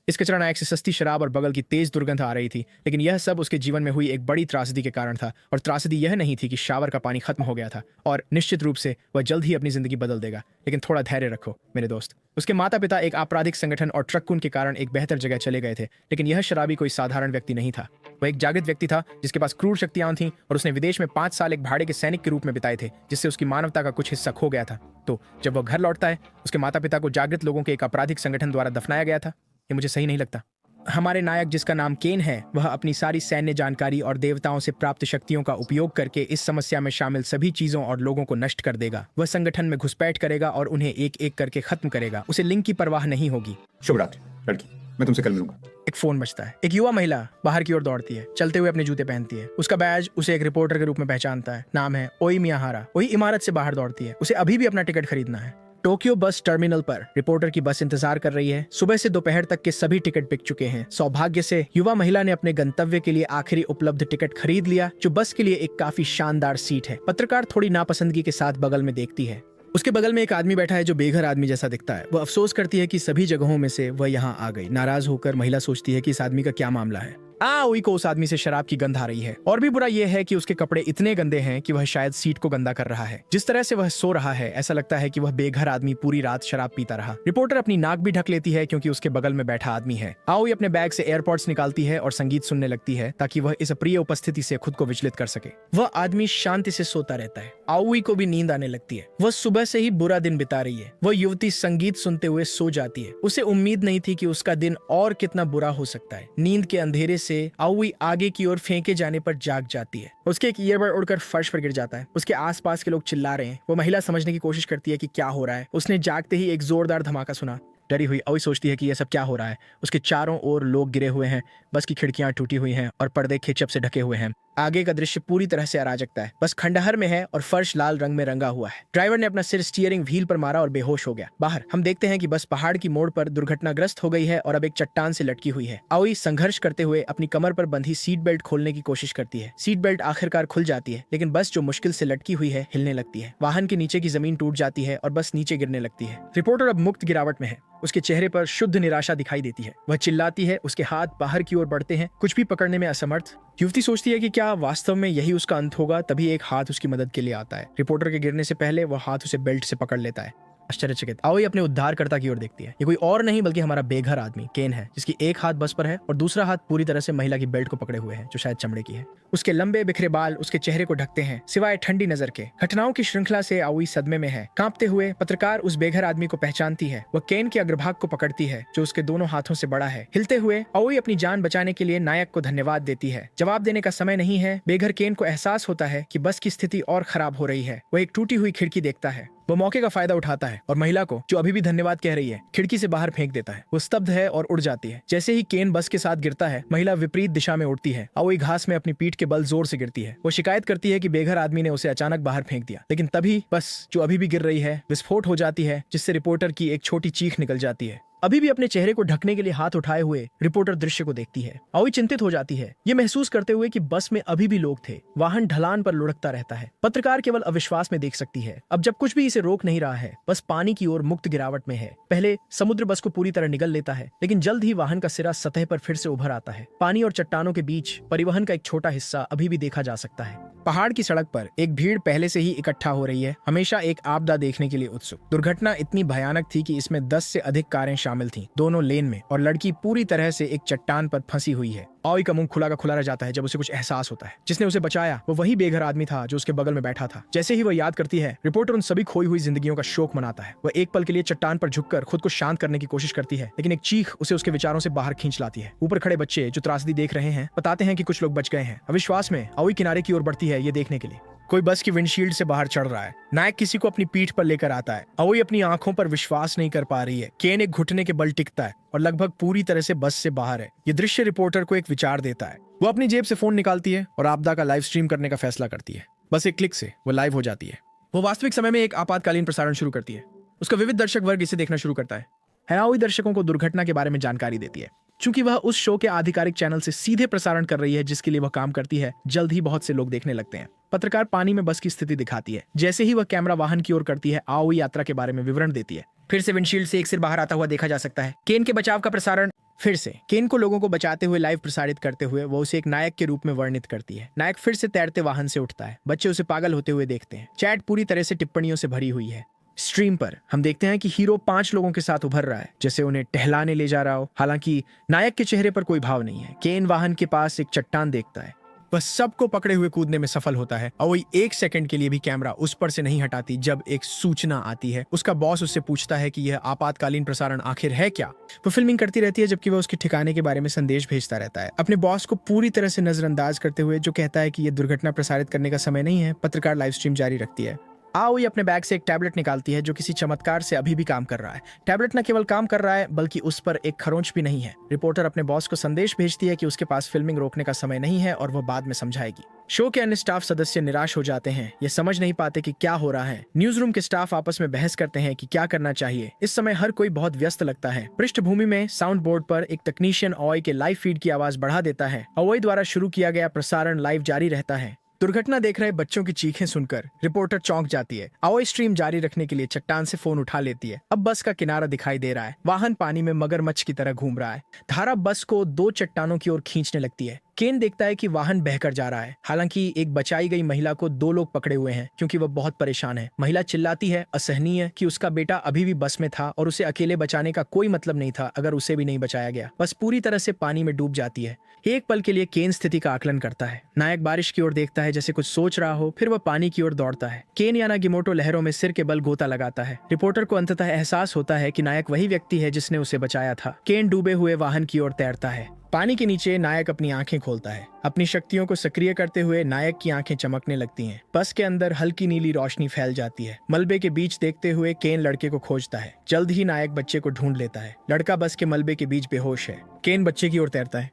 इस कचरा नायक से सस्ती शराब और बगल की तेज दुर्गंध आ रही थी, लेकिन यह सब उसके जीवन में हुई एक बड़ी त्रासदी के कारण था। और त्रासदी यह नहीं थी कि शावर का पानी खत्म हो गया था और निश्चित रूप से वह जल्द ही अपनी जिंदगी बदल देगा, लेकिन थोड़ा धैर्य रखो मेरे दोस्त। उसके माता पिता एक आपराधिक संगठन और ट्रक्कुन के कारण एक बेहतर जगह चले गए थे, लेकिन यह शराबी कोई साधारण व्यक्ति नहीं था। वह एक जागृत व्यक्ति था जिसके पास क्रूर शक्तियां थीं और उसने विदेश में 5 साल एक भाड़े के सैनिक के रूप में बिताए थे, जिससे उसकी मानवता का कुछ हिस्सा खो गया था। तो जब वह घर लौटता है, उसके माता पिता को जागृत लोगों के एक आपराधिक संगठन द्वारा दफनाया गया था। ये मुझे सही नहीं लगता। हमारे नायक, जिसका नाम केन है, वह अपनी सारी सैन्य जानकारी और देवताओं से प्राप्त शक्तियों का उपयोग करके इस समस्या में शामिल सभी चीजों और लोगों को नष्ट कर देगा। वह संगठन में घुसपैठ करेगा और उन्हें एक एक करके खत्म करेगा। उसे लिंग की परवाह नहीं होगी। शुभ रात्रि लड़की, मैं तुमसे कल मिलूंगा। एक फोन बजता है। एक युवा महिला बाहर की ओर दौड़ती है, चलते हुए अपने जूते पहनती है। उसका बैज उसे एक रिपोर्टर के रूप में पहचानता है। नाम है ओई मियाहारा। वही इमारत से बाहर दौड़ती है। उसे अभी भी अपना टिकट खरीदना है। टोक्यो बस टर्मिनल पर रिपोर्टर की बस इंतजार कर रही है। सुबह से दोपहर तक के सभी टिकट बिक चुके हैं। सौभाग्य से युवा महिला ने अपने गंतव्य के लिए आखिरी उपलब्ध टिकट खरीद लिया, जो बस के लिए एक काफी शानदार सीट है। पत्रकार थोड़ी नापसंदगी के साथ बगल में देखती है। उसके बगल में एक आदमी बैठा है जो बेघर आदमी जैसा दिखता है। वह अफसोस करती है कि सभी जगहों में से वह यहाँ आ गई। नाराज होकर महिला सोचती है कि इस आदमी का क्या मामला है। ओई को उस आदमी से शराब की गंध आ रही है। और भी बुरा यह है कि उसके कपड़े इतने गंदे हैं कि वह शायद सीट को गंदा कर रहा है। जिस तरह से वह सो रहा है, ऐसा लगता है कि वह बेघर आदमी पूरी रात शराब पीता रहा। रिपोर्टर अपनी नाक भी ढक लेती है क्योंकि उसके बगल में बैठा आदमी है। ओई अपने बैग से एयरपॉड्स निकालती है और संगीत सुनने लगती है ताकि वह इस अप्रिय उपस्थिति से खुद को विचलित कर सके। वह आदमी शांति से सोता रहता है। ओई को भी नींद आने लगती है। वह सुबह से ही बुरा दिन बिता रही है। वह युवती संगीत सुनते हुए सो जाती है। उसे उम्मीद नहीं थी कि उसका दिन और कितना बुरा हो सकता है। नींद के अंधेरे से ओई आगे की ओर फेंके जाने पर जाग जाती है। उसके एक ईयरबड उड़कर फर्श पर गिर जाता है। उसके आसपास के लोग चिल्ला रहे हैं। वो महिला समझने की कोशिश करती है कि क्या हो रहा है। उसने जागते ही एक जोरदार धमाका सुना। डरी हुई ओई सोचती है कि यह सब क्या हो रहा है। उसके चारों ओर लोग गिरे हुए हैं। बस की खिड़कियां टूटी हुई हैं और पर्दे खिंचप से ढके हुए हैं। आगे का दृश्य पूरी तरह से अराजकता है। बस खंडहर में है और फर्श लाल रंग में रंगा हुआ है। ड्राइवर ने अपना सिर स्टीयरिंग व्हील पर मारा और बेहोश हो गया। बाहर हम देखते हैं कि बस पहाड़ की मोड़ पर दुर्घटनाग्रस्त हो गई है और अब एक चट्टान से लटकी हुई है। ओई संघर्ष करते हुए अपनी कमर पर बंधी सीट बेल्ट खोलने की कोशिश करती है। सीट बेल्ट आखिरकार खुल जाती है, लेकिन बस जो मुश्किल से लटकी हुई है हिलने लगती है। वाहन के नीचे की जमीन टूट जाती है और बस नीचे गिरने लगती है। रिपोर्टर अब मुक्त गिरावट में है। उसके चेहरे पर शुद्ध निराशा दिखाई देती है। वह चिल्लाती है। उसके हाथ बाहर की ओर बढ़ते हैं, कुछ भी पकड़ने में असमर्थ। युवती सोचती है कि क्या वास्तव में यही उसका अंत होगा। तभी एक हाथ उसकी मदद के लिए आता है। रिपोर्टर के गिरने से पहले वह हाथ उसे बेल्ट से पकड़ लेता है। आश्चर्यचकित ओई अपने उद्धारकर्ता की ओर देखती है। ये कोई और नहीं बल्कि हमारा बेघर आदमी केन है, जिसकी एक हाथ बस पर है और दूसरा हाथ पूरी तरह से महिला की बेल्ट को पकड़े हुए है, जो शायद चमड़े की है। उसके लंबे बिखरे बाल उसके चेहरे को ढकते हैं, सिवाय ठंडी नजर के। घटनाओं की श्रृंखला से ओई सदमे में है। कांपते हुए पत्रकार उस बेघर आदमी को पहचानती है। वह केन के अग्रभाग को पकड़ती है, जो उसके दोनों हाथों से बड़ा है। हिलते हुए ओई अपनी जान बचाने के लिए नायक को धन्यवाद देती है। जवाब देने का समय नहीं है। बेघर केन को एहसास होता है कि बस की स्थिति और खराब हो रही है। वह एक टूटी हुई खिड़की देखता है। वो मौके का फायदा उठाता है और महिला को, जो अभी भी धन्यवाद कह रही है, खिड़की से बाहर फेंक देता है। वो स्तब्ध है और उड़ जाती है। जैसे ही केन बस के साथ गिरता है, महिला विपरीत दिशा में उड़ती है। ओई घास में अपनी पीठ के बल जोर से गिरती है। वो शिकायत करती है कि बेघर आदमी ने उसे अचानक बाहर फेंक दिया, लेकिन तभी बस, जो अभी भी गिर रही है, विस्फोट हो जाती है, जिससे रिपोर्टर की एक छोटी चीख निकल जाती है। अभी भी अपने चेहरे को ढकने के लिए हाथ उठाए हुए रिपोर्टर दृश्य को देखती है। ओई चिंतित हो जाती है, ये महसूस करते हुए कि बस में अभी भी लोग थे। वाहन ढलान पर लुढ़कता रहता है। पत्रकार केवल अविश्वास में देख सकती है। अब जब कुछ भी इसे रोक नहीं रहा है, बस पानी की ओर मुक्त गिरावट में है। पहले समुद्र बस को पूरी तरह निगल लेता है, लेकिन जल्द ही वाहन का सिरा सतह पर फिर से उभर आता है। पानी और चट्टानों के बीच परिवहन का एक छोटा हिस्सा अभी भी देखा जा सकता है। पहाड़ की सड़क पर एक भीड़ पहले से ही इकट्ठा हो रही है, हमेशा एक आपदा देखने के लिए उत्सुक। दुर्घटना इतनी भयानक थी कि इसमें 10 से अधिक कारें शामिल थीं, दोनों लेन में, और लड़की पूरी तरह से एक चट्टान पर फंसी हुई है। ओई का मुंह खुला का खुला रह जाता है जब उसे कुछ एहसास होता है। जिसने उसे बचाया वो वही बेघर आदमी था जो उसके बगल में बैठा था। जैसे ही वह याद करती है, रिपोर्टर उन सभी खोई हुई जिंदगियों का शोक मनाता है। वह एक पल के लिए चट्टान पर झुककर खुद को शांत करने की कोशिश करती है, लेकिन एक चीख उसे उसके विचारों से बाहर खींच लाती है। ऊपर खड़े बच्चे जो त्रासदी देख रहे हैं बताते हैं कि कुछ लोग बच गए हैं। अविश्वास में ओई किनारे की ओर बढ़ती है ये देखने के लिए। कोई बस की विंडशील्ड से बाहर चढ़ रहा है। नायक किसी को अपनी पीठ पर लेकर आता है। ओई अपनी आंखों पर विश्वास नहीं कर पा रही है। केन एक घुटने के बल टिकता है और लगभग पूरी तरह से बस से बाहर है। ये दृश्य रिपोर्टर को एक विचार देता है। वो अपनी जेब से फोन निकालती है और आपदा का लाइव स्ट्रीम करने का फैसला करती है। बस एक क्लिक से वो लाइव हो जाती है। वो वास्तविक समय में एक आपातकालीन प्रसारण शुरू करती है। उसका विविध दर्शक वर्ग इसे देखना शुरू करता है। ओई दर्शकों को दुर्घटना के बारे में जानकारी देती है। चूंकि वह उस शो के आधिकारिक चैनल से सीधे प्रसारण कर रही है जिसके लिए वह काम करती है, जल्द ही बहुत से लोग देखने लगते हैं। पत्रकार पानी में बस की स्थिति दिखाती है। जैसे ही वह कैमरा वाहन की ओर करती है, आओई यात्रा के बारे में विवरण देती है। फिर से विंडशील्ड से एक सिर बाहर आता हुआ देखा जा सकता है। केन के बचाव का प्रसारण फिर से केन को लोगों को बचाते हुए लाइव प्रसारित करते हुए वो उसे एक नायक के रूप में वर्णित करती है। नायक फिर से तैरते वाहन से उठता है। बच्चे उसे पागल होते हुए देखते हैं। चैट पूरी तरह से टिप्पणियों से भरी हुई है। स्ट्रीम पर हम देखते हैं कि हीरो 5 लोगों के साथ उभर रहा है, जैसे उन्हें टहलाने ले जा रहा हो। हालांकि नायक के चेहरे पर कोई भाव नहीं है। केन वाहन के पास एक चट्टान देखता है। वह सबको पकड़े हुए कूदने में सफल होता है और वही 1 सेकंड के लिए भी कैमरा उस पर से नहीं हटाती जब एक सूचना आती है। उसका बॉस उससे पूछता है कि यह आपातकालीन प्रसारण आखिर है क्या। वो फिल्मिंग करती रहती है जबकि वह उसके ठिकाने के बारे में संदेश भेजता रहता है, अपने बॉस को पूरी तरह से नजरअंदाज करते हुए, जो कहता है कि यह दुर्घटना प्रसारित करने का समय नहीं है। पत्रकार लाइव स्ट्रीम जारी रखती है। आओई अपने बैग से एक टैबलेट निकालती है जो किसी चमत्कार से अभी भी काम कर रहा है। टैबलेट न केवल काम कर रहा है बल्कि उस पर एक खरोंच भी नहीं है। रिपोर्टर अपने बॉस को संदेश भेजती है कि उसके पास फिल्मिंग रोकने का समय नहीं है और वह बाद में समझाएगी। शो के अन्य स्टाफ सदस्य निराश हो जाते हैं। ये समझ नहीं पाते कि क्या हो रहा है। न्यूज रूम के स्टाफ आपस में बहस करते हैं कि क्या करना चाहिए। इस समय हर कोई बहुत व्यस्त लगता है। पृष्ठभूमि में साउंड बोर्ड पर एक तकनीशियन ओई के लाइव फीड की आवाज बढ़ा देता है। ओई द्वारा शुरू किया गया प्रसारण लाइव जारी रहता है। दुर्घटना देख रहे बच्चों की चीखें सुनकर रिपोर्टर चौंक जाती है। आओई स्ट्रीम जारी रखने के लिए चट्टान से फोन उठा लेती है। अब बस का किनारा दिखाई दे रहा है। वाहन पानी में मगरमच्छ की तरह घूम रहा है। धारा बस को 2 चट्टानों की ओर खींचने लगती है। केन देखता है कि वाहन बहकर जा रहा है। हालांकि एक बचाई गई महिला को 2 लोग पकड़े हुए हैं क्योंकि वह बहुत परेशान है। महिला चिल्लाती है, असहनीय, कि उसका बेटा अभी भी बस में था और उसे अकेले बचाने का कोई मतलब नहीं था अगर उसे भी नहीं बचाया गया। बस पूरी तरह से पानी में डूब जाती है। एक पल के लिए केन स्थिति का आकलन करता है। नायक बारिश की ओर देखता है जैसे कुछ सोच रहा हो, फिर वह पानी की ओर दौड़ता है। केन यानागिमोटो लहरों में सिर के बल गोता लगाता है। रिपोर्टर को अंततः एहसास होता है कि नायक वही व्यक्ति है जिसने उसे बचाया था। केन डूबे हुए वाहन की ओर तैरता है। पानी के नीचे नायक अपनी आंखें खोलता है। अपनी शक्तियों को सक्रिय करते हुए नायक की आंखें चमकने लगती हैं। बस के अंदर हल्की नीली रोशनी फैल जाती है। मलबे के बीच देखते हुए केन लड़के को खोजता है। जल्द ही नायक बच्चे को ढूंढ लेता है। लड़का बस के मलबे के बीच बेहोश है। केन बच्चे की ओर तैरता है।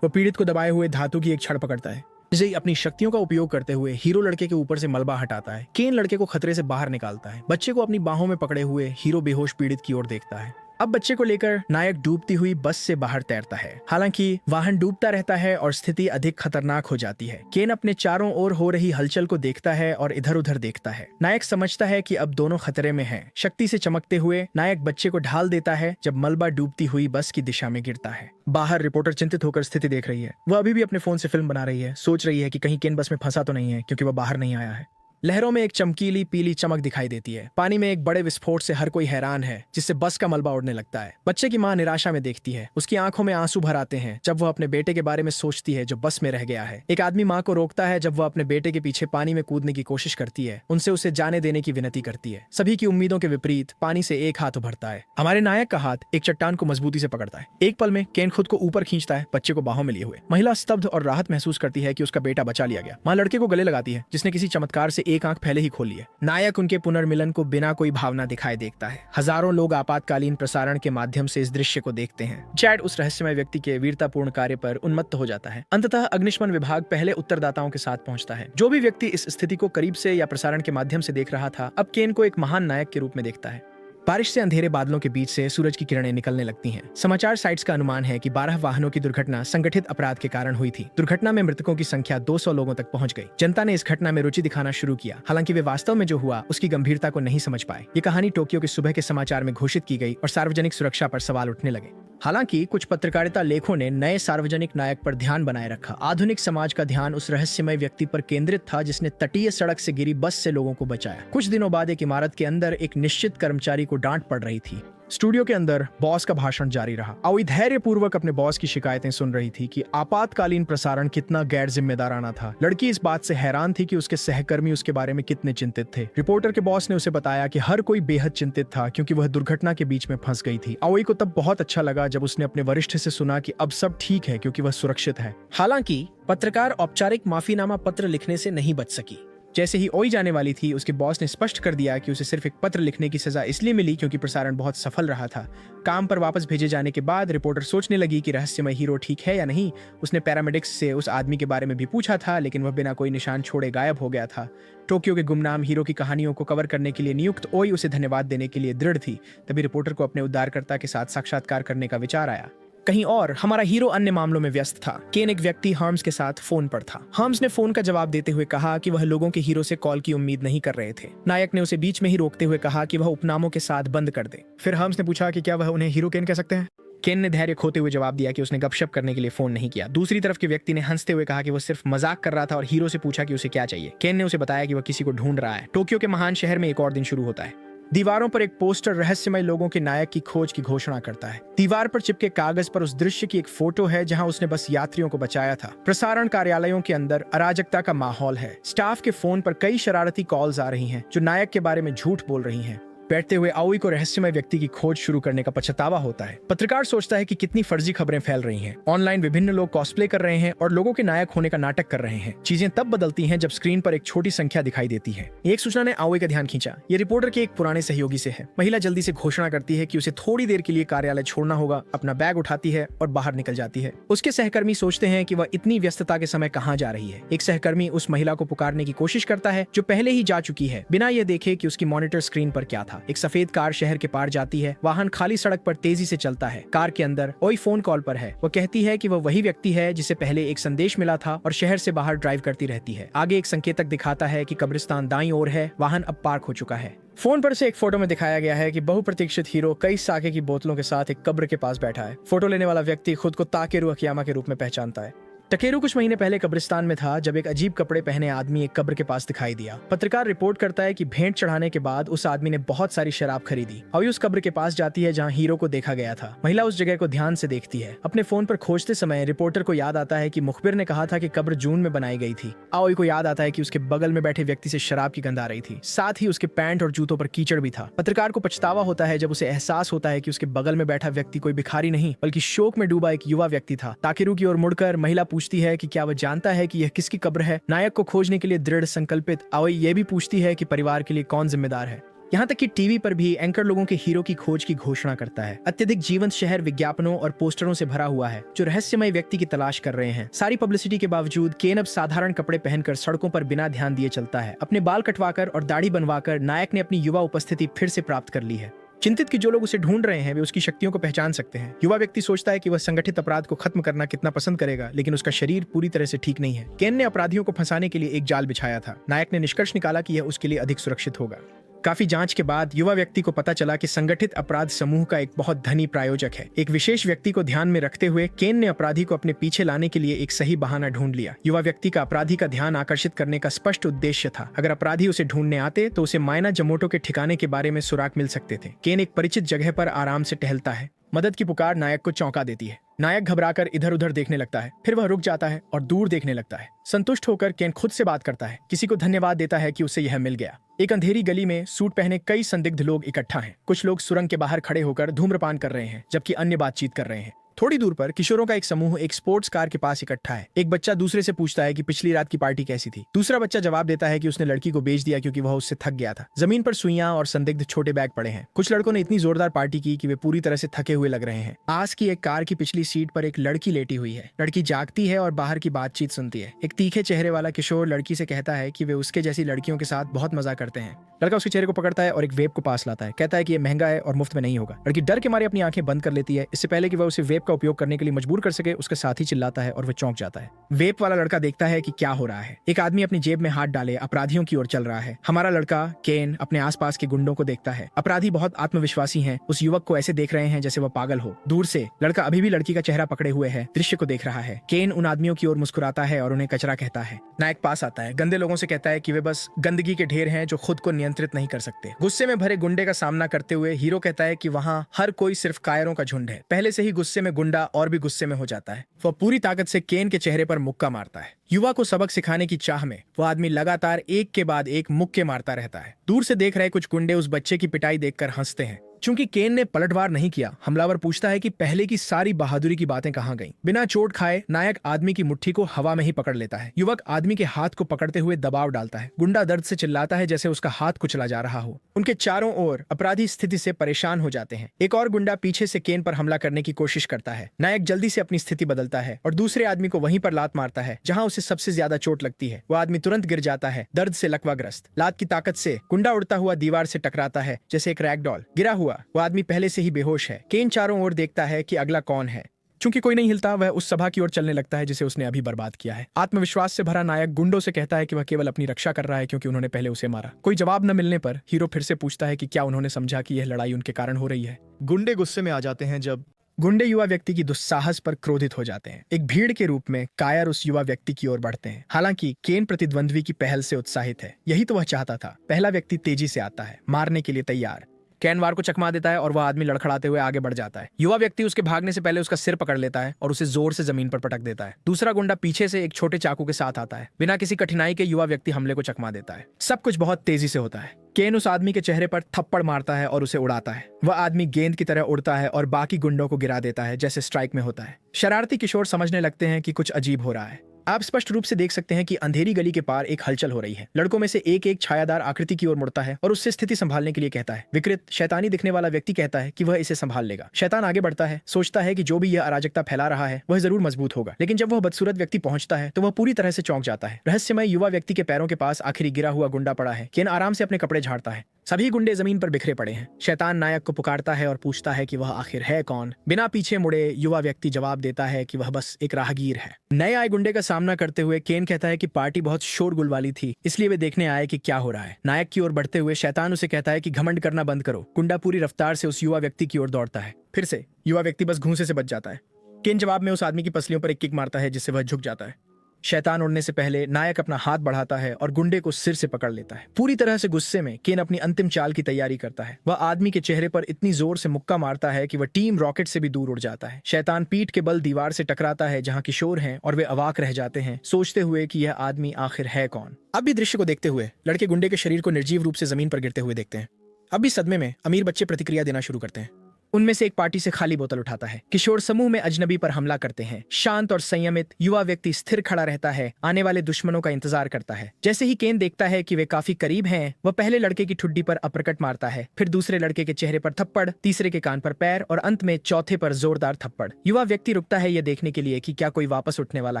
वह पीड़ित को दबाए हुए धातु की एक छड़ पकड़ता है। इसे अपनी शक्तियों का उपयोग करते हुए हीरो लड़के के ऊपर से मलबा हटाता है। केन लड़के को खतरे से बाहर निकालता है। बच्चे को अपनी बाहों में पकड़े हुए हीरो बेहोश पीड़ित की ओर देखता है। अब बच्चे को लेकर नायक डूबती हुई बस से बाहर तैरता है। हालांकि वाहन डूबता रहता है और स्थिति अधिक खतरनाक हो जाती है। केन अपने चारों ओर हो रही हलचल को देखता है और इधर उधर देखता है। नायक समझता है कि अब दोनों खतरे में हैं। शक्ति से चमकते हुए नायक बच्चे को ढाल देता है जब मलबा डूबती हुई बस की दिशा में गिरता है। बाहर रिपोर्टर चिंतित होकर स्थिति देख रही है। वह अभी भी अपने फोन से फिल्म बना रही है। सोच रही है कि कहीं केन बस में फंसा तो नहीं है क्योंकि वह बाहर नहीं आया है। लहरों में एक चमकीली पीली चमक दिखाई देती है। पानी में एक बड़े विस्फोट से हर कोई हैरान है, जिससे बस का मलबा उड़ने लगता है। बच्चे की मां निराशा में देखती है। उसकी आंखों में आंसू भर आते हैं जब वह अपने बेटे के बारे में सोचती है जो बस में रह गया है। एक आदमी मां को रोकता है जब वह अपने बेटे के पीछे पानी में कूदने की कोशिश करती है। उनसे उसे जाने देने की विनती करती है। सभी की उम्मीदों के विपरीत पानी से एक हाथ उभरता है। हमारे नायक का हाथ एक चट्टान को मजबूती से पकड़ता है। एक पल में केन खुद को ऊपर खींचता है, बच्चे को बाहों में लिए हुए। महिला स्तब्ध और राहत महसूस करती है कि उसका बेटा बचा लिया गया। मां लड़के को गले लगाती है जिसने किसी चमत्कार से एक आंख पहले ही खोली है। नायक उनके पुनर्मिलन को बिना कोई भावना दिखाए देखता है। हजारों लोग आपातकालीन प्रसारण के माध्यम से इस दृश्य को देखते हैं। चैट उस रहस्यमय व्यक्ति के वीरतापूर्ण कार्य पर उन्मत्त हो जाता है। अंततः अग्निशमन विभाग पहले उत्तरदाताओं के साथ पहुंचता है। जो भी व्यक्ति इस स्थिति को करीब से या प्रसारण के माध्यम से देख रहा था, अब केन को एक महान नायक के रूप में देखता है। बारिश से अंधेरे बादलों के बीच से सूरज की किरणें निकलने लगती हैं। समाचार साइट्स का अनुमान है कि 12 वाहनों की दुर्घटना संगठित अपराध के कारण हुई थी। दुर्घटना में मृतकों की संख्या 200 लोगों तक पहुंच गई। जनता ने इस घटना में रुचि दिखाना शुरू किया। हालांकि वे वास्तव में जो हुआ उसकी गंभीरता को नहीं समझ पाए। ये कहानी टोक्यो के सुबह के समाचार में घोषित की गई और सार्वजनिक सुरक्षा पर सवाल उठने लगे। हालांकि कुछ पत्रकारिता लेखों ने नए सार्वजनिक नायक पर ध्यान बनाए रखा। आधुनिक समाज का ध्यान उस रहस्यमय व्यक्ति पर केंद्रित था जिसने तटीय सड़क से गिरी बस से लोगों को बचाया। कुछ दिनों बाद एक इमारत के अंदर एक निश्चित कर्मचारी को डांट पड़ रही थी। स्टूडियो के अंदर बॉस का भाषण जारी रहा। आओई धैर्यपूर्वक अपने बॉस की शिकायतें सुन रही थी कि आपातकालीन प्रसारण कितना गैर जिम्मेदाराना था। लड़की इस बात से हैरान थी कि उसके सहकर्मी उसके बारे में कितने चिंतित थे। रिपोर्टर के बॉस ने उसे बताया कि हर कोई बेहद चिंतित था क्योंकि वह दुर्घटना के बीच में फंस गई थी। आओई को तब बहुत अच्छा लगा जब उसने अपने वरिष्ठ से सुना कि अब सब ठीक है क्योंकि वह सुरक्षित है। हालांकि पत्रकार औपचारिक माफीनामा पत्र लिखने से नहीं बच सकी। जैसे ही ओई जाने वाली थी, उसके बॉस ने स्पष्ट कर दिया कि उसे सिर्फ एक पत्र लिखने की सजा इसलिए मिली क्योंकि प्रसारण बहुत सफल रहा था। काम पर वापस भेजे जाने के बाद रिपोर्टर सोचने लगी कि रहस्यमय हीरो ठीक है या नहीं। उसने पैरामेडिक्स से उस आदमी के बारे में भी पूछा था, लेकिन वह बिना कोई निशान छोड़े गायब हो गया था। टोक्यो के गुमनाम हीरो की कहानियों को कवर करने के लिए नियुक्त ओई उसे धन्यवाद देने के लिए दृढ़ थी। तभी रिपोर्टर को अपने उद्धारकर्ता के साथ साक्षात्कार करने का विचार आया। कहीं और हमारा हीरो अन्य मामलों में व्यस्त था। केन एक व्यक्ति हार्म्स के साथ फोन पर था। हार्म्स ने फोन का जवाब देते हुए कहा कि वह लोगों के हीरो से कॉल की उम्मीद नहीं कर रहे थे। नायक ने उसे बीच में ही रोकते हुए कहा कि वह उपनामों के साथ बंद कर दे। फिर हार्म्स ने पूछा कि क्या वह उन्हें हीरो केन कह सकते हैं। केन ने धैर्य खोते हुए जवाब दिया कि उसने गपशप करने के लिए फोन नहीं किया। दूसरी तरफ के व्यक्ति ने हंसते हुए कहा कि वो सिर्फ मजाक कर रहा था और हीरो से पूछा कि उसे क्या चाहिए। केन ने उसे बताया कि वह किसी को ढूंढ रहा है। टोक्यो के महान शहर में एक और दिन शुरू होता है। दीवारों पर एक पोस्टर रहस्यमय लोगों के नायक की खोज की घोषणा करता है। दीवार पर चिपके कागज पर उस दृश्य की एक फोटो है जहां उसने बस यात्रियों को बचाया था। प्रसारण कार्यालयों के अंदर अराजकता का माहौल है। स्टाफ के फोन पर कई शरारती कॉल्स आ रही हैं जो नायक के बारे में झूठ बोल रही हैं। बैठते हुए आओई को रहस्यमय व्यक्ति की खोज शुरू करने का पछतावा होता है। पत्रकार सोचता है कि कितनी फर्जी खबरें फैल रही हैं। ऑनलाइन विभिन्न लोग कॉस्प्ले कर रहे हैं और लोगों के नायक होने का नाटक कर रहे हैं। चीजें तब बदलती हैं जब स्क्रीन पर एक छोटी संख्या दिखाई देती है। एक सूचना ने आओई का ध्यान खींचा। ये रिपोर्टर के एक पुराने सहयोगी से है। महिला जल्दी से घोषणा करती है कि उसे थोड़ी देर के लिए कार्यालय छोड़ना होगा। अपना बैग उठाती है और बाहर निकल जाती है। उसके सहकर्मी सोचते हैं कि वह इतनी व्यस्तता के समय कहाँ जा रही है। एक सहकर्मी उस महिला को पुकारने की कोशिश करता है जो पहले ही जा चुकी है, बिना यह देखे कि उसकी मॉनिटर स्क्रीन पर क्या था। एक सफेद कार शहर के पार जाती है। वाहन खाली सड़क पर तेजी से चलता है। कार के अंदर ओई फोन कॉल पर है। वह कहती है कि वह वही व्यक्ति है जिसे पहले एक संदेश मिला था और शहर से बाहर ड्राइव करती रहती है। आगे एक संकेतक दिखाता है कि कब्रिस्तान दाईं ओर है। वाहन अब पार्क हो चुका है। फोन पर से एक फोटो में दिखाया गया है कि बहुप्रतीक्षित हीरो कई साके की बोतलों के साथ एक कब्र के पास बैठा है। फोटो लेने वाला व्यक्ति खुद को ताकेरू अकियामा के रूप में पहचानता है। टकेरू कुछ महीने पहले कब्रिस्तान में था जब एक अजीब कपड़े पहने आदमी एक कब्र के पास दिखाई दिया। पत्रकार रिपोर्ट करता है कि भेंट चढ़ाने के बाद उस आदमी ने बहुत सारी शराब खरीदी और उस कब्र के पास जाती है जहां हीरो को देखा गया था। महिला उस जगह को ध्यान से देखती है। अपने फोन पर खोजते समय रिपोर्टर को याद आता है कि मुखबिर ने कहा था कि कब्र जून में बनाई गई थी। आओई को याद आता है कि उसके बगल में बैठे व्यक्ति से शराब की गंध आ रही थी। साथ ही उसके पैंट और जूतों पर कीचड़ भी था। पत्रकार को पछतावा होता है जब उसे एहसास होता है कि उसके बगल में बैठा व्यक्ति कोई भिखारी नहीं बल्कि शोक में डूबा एक युवा व्यक्ति था। ताकेरू की ओर मुड़कर महिला पूछती है कि क्या जानता है कि यह किसकी कब्र है। नायक को खोजने के लिए दृढ़ संकल्पित आओई यह भी पूछती है कि परिवार के लिए कौन जिम्मेदार है। यहाँ तक कि टीवी पर भी एंकर लोगों के हीरो की खोज की घोषणा करता है। अत्यधिक जीवंत शहर विज्ञापनों और पोस्टरों से भरा हुआ है जो रहस्यमय व्यक्ति की तलाश कर रहे हैं। सारी पब्लिसिटी के बावजूद केन अब साधारण कपड़े पहनकर सड़कों पर बिना ध्यान दिए चलता है। अपने बाल कटवाकर और दाढ़ी बनवाकर नायक ने अपनी युवा उपस्थिति फिर से प्राप्त कर ली है। चिंतित कि जो लोग उसे ढूंढ रहे हैं वे उसकी शक्तियों को पहचान सकते हैं। युवा व्यक्ति सोचता है कि वह संगठित अपराध को खत्म करना कितना पसंद करेगा, लेकिन उसका शरीर पूरी तरह से ठीक नहीं है। केन ने अपराधियों को फंसाने के लिए एक जाल बिछाया था। नायक ने निष्कर्ष निकाला कि यह उसके लिए अधिक सुरक्षित होगा। काफी जांच के बाद युवा व्यक्ति को पता चला कि संगठित अपराध समूह का एक बहुत धनी प्रायोजक है। एक विशेष व्यक्ति को ध्यान में रखते हुए केन ने अपराधी को अपने पीछे लाने के लिए एक सही बहाना ढूंढ लिया। युवा व्यक्ति का अपराधी का ध्यान आकर्षित करने का स्पष्ट उद्देश्य था। अगर अपराधी उसे ढूंढने आते तो उसे मायना जमोटो के ठिकाने के बारे में सुराग मिल सकते थे। केन एक परिचित जगह पर आराम से टहलता है। मदद की पुकार नायक को चौंका देती है। नायक घबराकर इधर उधर देखने लगता है। फिर वह रुक जाता है और दूर देखने लगता है। संतुष्ट होकर केन खुद से बात करता है। किसी को धन्यवाद देता है कि उसे यह मिल गया। एक अंधेरी गली में सूट पहने कई संदिग्ध लोग इकट्ठा हैं। कुछ लोग सुरंग के बाहर खड़े होकर धूम्रपान कर रहे हैं जबकि अन्य बातचीत कर रहे हैं। थोड़ी दूर पर किशोरों का एक समूह एक स्पोर्ट्स कार के पास इकट्ठा है। एक बच्चा दूसरे से पूछता है कि पिछली रात की पार्टी कैसी थी। दूसरा बच्चा जवाब देता है कि उसने लड़की को बेच दिया क्योंकि वह उससे थक गया था। जमीन पर सुइयां और संदिग्ध छोटे बैग पड़े हैं। कुछ लड़कों ने इतनी जोरदार पार्टी की कि वे पूरी तरह से थके हुए लग रहे हैं। आस की एक कार की पिछली सीट पर एक लड़की लेटी हुई है। लड़की जागती है और बाहर की बातचीत सुनती है। एक तीखे चेहरे वाला किशोर लड़की से कहता है कि वे उसके जैसी लड़कियों के साथ बहुत मजा करते हैं। लड़का उसके चेहरे को पकड़ता है और एक वेब को पास लाता है। कहता है कि यह महंगा है और मुफ्त में नहीं होगा। लड़की डर के मारे अपनी आंखें बंद कर लेती है। इससे पहले कि वह उसे वेब का उपयोग करने के लिए मजबूर कर सके, उसके साथ ही चिल्लाता है और वह चौंक जाता है। वेब वाला लड़का देखता है कि क्या हो रहा है। एक आदमी अपनी जेब में हाथ डाले अपराधियों की ओर चल रहा है। हमारा लड़का केन अपने आसपास के गुंडों को देखता है। अपराधी बहुत आत्मविश्वासी हैं। उस युवक को ऐसे देख रहे हैं जैसे वह पागल हो। दूर से लड़का अभी भी लड़की का चेहरा पकड़े हुए है, दृश्य को देख रहा है। केन उन आदमियों की ओर मुस्कुराता है और उन्हें कचरा कहता है। नायक पास आता है। गंदे लोगों से कहता है कि वे बस गंदगी के ढेर हैं जो खुद को नियंत्रित नहीं कर सकते। गुस्से में भरे गुंडे का सामना करते हुए हीरो कहता है कि वहाँ हर कोई सिर्फ कायरों का झुंड है। पहले से ही गुस्से में गुंडा और भी गुस्से में हो जाता है। वह पूरी ताकत से केन के चेहरे पर मुक्का मारता है। युवा को सबक सिखाने की चाह में वह आदमी लगातार एक के बाद एक मुक्के मारता रहता है। दूर से देख रहे कुछ गुंडे उस बच्चे की पिटाई देखकर हंसते हैं। चूंकि केन ने पलटवार नहीं किया, हमलावर पूछता है कि पहले की सारी बहादुरी की बातें कहां गईं। बिना चोट खाए नायक आदमी की मुट्ठी को हवा में ही पकड़ लेता है। युवक आदमी के हाथ को पकड़ते हुए दबाव डालता है। गुंडा दर्द से चिल्लाता है जैसे उसका हाथ कुचला जा रहा हो। उनके चारों ओर अपराधी स्थिति से परेशान हो जाते हैं। एक और गुंडा पीछे से केन पर हमला करने की कोशिश करता है। नायक जल्दी से अपनी स्थिति बदलता है और दूसरे आदमी को वहीं पर लात मारता है जहां उसे सबसे ज्यादा चोट लगती है। वो आदमी तुरंत गिर जाता है, दर्द से लकवाग्रस्त। लात की ताकत से गुंडा उड़ता हुआ दीवार से टकराता है जैसे एक रैगडॉल। गिरा हुआ वो आदमी पहले से ही बेहोश है। केन चारों ओर देखता है कि अगला कौन है। चूंकि कोई नहीं हिलता, वह उस सभा की ओर चलने लगता है जिसे उसने अभी बर्बाद किया है। आत्मविश्वास से भरा नायक गुंडों से कहता है कि वह केवल अपनी रक्षा कर रहा है क्योंकि उन्होंने पहले उसे मारा। कोई जवाब न मिलने पर हीरो फिर से पूछता है कि क्या उन्होंने समझा कि यह लड़ाई उनके कारण हो रही है। गुंडे गुस्से में आ जाते हैं जब गुंडे युवा व्यक्ति की दुस्साहस पर क्रोधित हो जाते हैं। एक भीड़ के रूप में कायर उस युवा व्यक्ति की ओर बढ़ते हैं। हालांकि केन प्रतिद्वंद्वी की पहल से उत्साहित है, यही तो वह चाहता था। पहला व्यक्ति तेजी से आता है, मारने के लिए तैयार। केन वार को चकमा देता है और वह आदमी लड़खड़ाते हुए आगे बढ़ जाता है। युवा व्यक्ति उसके भागने से पहले उसका सिर पकड़ लेता है और उसे जोर से जमीन पर पटक देता है। दूसरा गुंडा पीछे से एक छोटे चाकू के साथ आता है। बिना किसी कठिनाई के युवा व्यक्ति हमले को चकमा देता है। सब कुछ बहुत तेजी से होता है। केन उस आदमी के चेहरे पर थप्पड़ मारता है और उसे उड़ाता है। वह आदमी गेंद की तरह उड़ता है और बाकी गुंडों को गिरा देता है, जैसे स्ट्राइक में होता है। शरारती किशोर समझने लगते हैं कि कुछ अजीब हो रहा है। आप स्पष्ट रूप से देख सकते हैं कि अंधेरी गली के पार एक हलचल हो रही है। लड़कों में से एक एक छायादार आकृति की ओर मुड़ता है और उससे स्थिति संभालने के लिए कहता है। विकृत शैतानी दिखने वाला व्यक्ति कहता है कि वह इसे संभाल लेगा। शैतान आगे बढ़ता है, सोचता है कि जो भी यह अराजकता फैला रहा है वह जरूर मजबूत होगा। लेकिन जब वह बदसूरत व्यक्ति पहुंचता है तो वह पूरी तरह से चौंक जाता है। रहस्यमय युवा व्यक्ति के पैरों के पास आखिरी गिरा हुआ गुंडा पड़ा है। केन आराम से अपने कपड़े झाड़ता है। सभी गुंडे जमीन पर बिखरे पड़े हैं। शैतान नायक को पुकारता है और पूछता है कि वह आखिर है कौन। बिना पीछे मुड़े युवा व्यक्ति जवाब देता है कि वह बस एक राहगीर है। नए आए गुंडे का सामना करते हुए केन कहता है कि पार्टी बहुत शोरगुल वाली थी, इसलिए वे देखने आए कि क्या हो रहा है। नायक की ओर बढ़ते हुए शैतान उसे कहता है कि घमंड करना बंद करो। गुंडा पूरी रफ्तार से उस युवा व्यक्ति की ओर दौड़ता है। फिर से युवा व्यक्ति बस घूंसे से बच जाता है। केन जवाब में उस आदमी की पसलियों पर एक किक मारता है जिससे वह झुक जाता है। शैतान उड़ने से पहले नायक अपना हाथ बढ़ाता है और गुंडे को सिर से पकड़ लेता है। पूरी तरह से गुस्से में केन अपनी अंतिम चाल की तैयारी करता है। वह आदमी के चेहरे पर इतनी जोर से मुक्का मारता है कि वह टीम रॉकेट से भी दूर उड़ जाता है। शैतान पीठ के बल दीवार से टकराता है जहां किशोर हैं और वे अवाक रह जाते हैं, सोचते हुए कि यह आदमी आखिर है कौन। अब भी दृश्य को देखते हुए लड़के गुंडे के शरीर को निर्जीव रूप से जमीन पर गिरते हुए देखते हैं। अब भी सदमे में अमीर बच्चे प्रतिक्रिया देना शुरू करते हैं। उनमें से एक पार्टी से खाली बोतल उठाता है। किशोर समूह में अजनबी पर हमला करते हैं। शांत और संयमित युवा व्यक्ति स्थिर खड़ा रहता है, आने वाले दुश्मनों का इंतजार करता है। जैसे ही केन देखता है कि वे काफी करीब हैं, वह पहले लड़के की ठुड्डी पर अपरकट मारता है, फिर दूसरे लड़के के चेहरे पर थप्पड़, तीसरे के कान पर पैर और अंत में चौथे पर जोरदार थप्पड़। युवा व्यक्ति रुकता है यह देखने के लिए कि क्या कोई वापस उठने वाला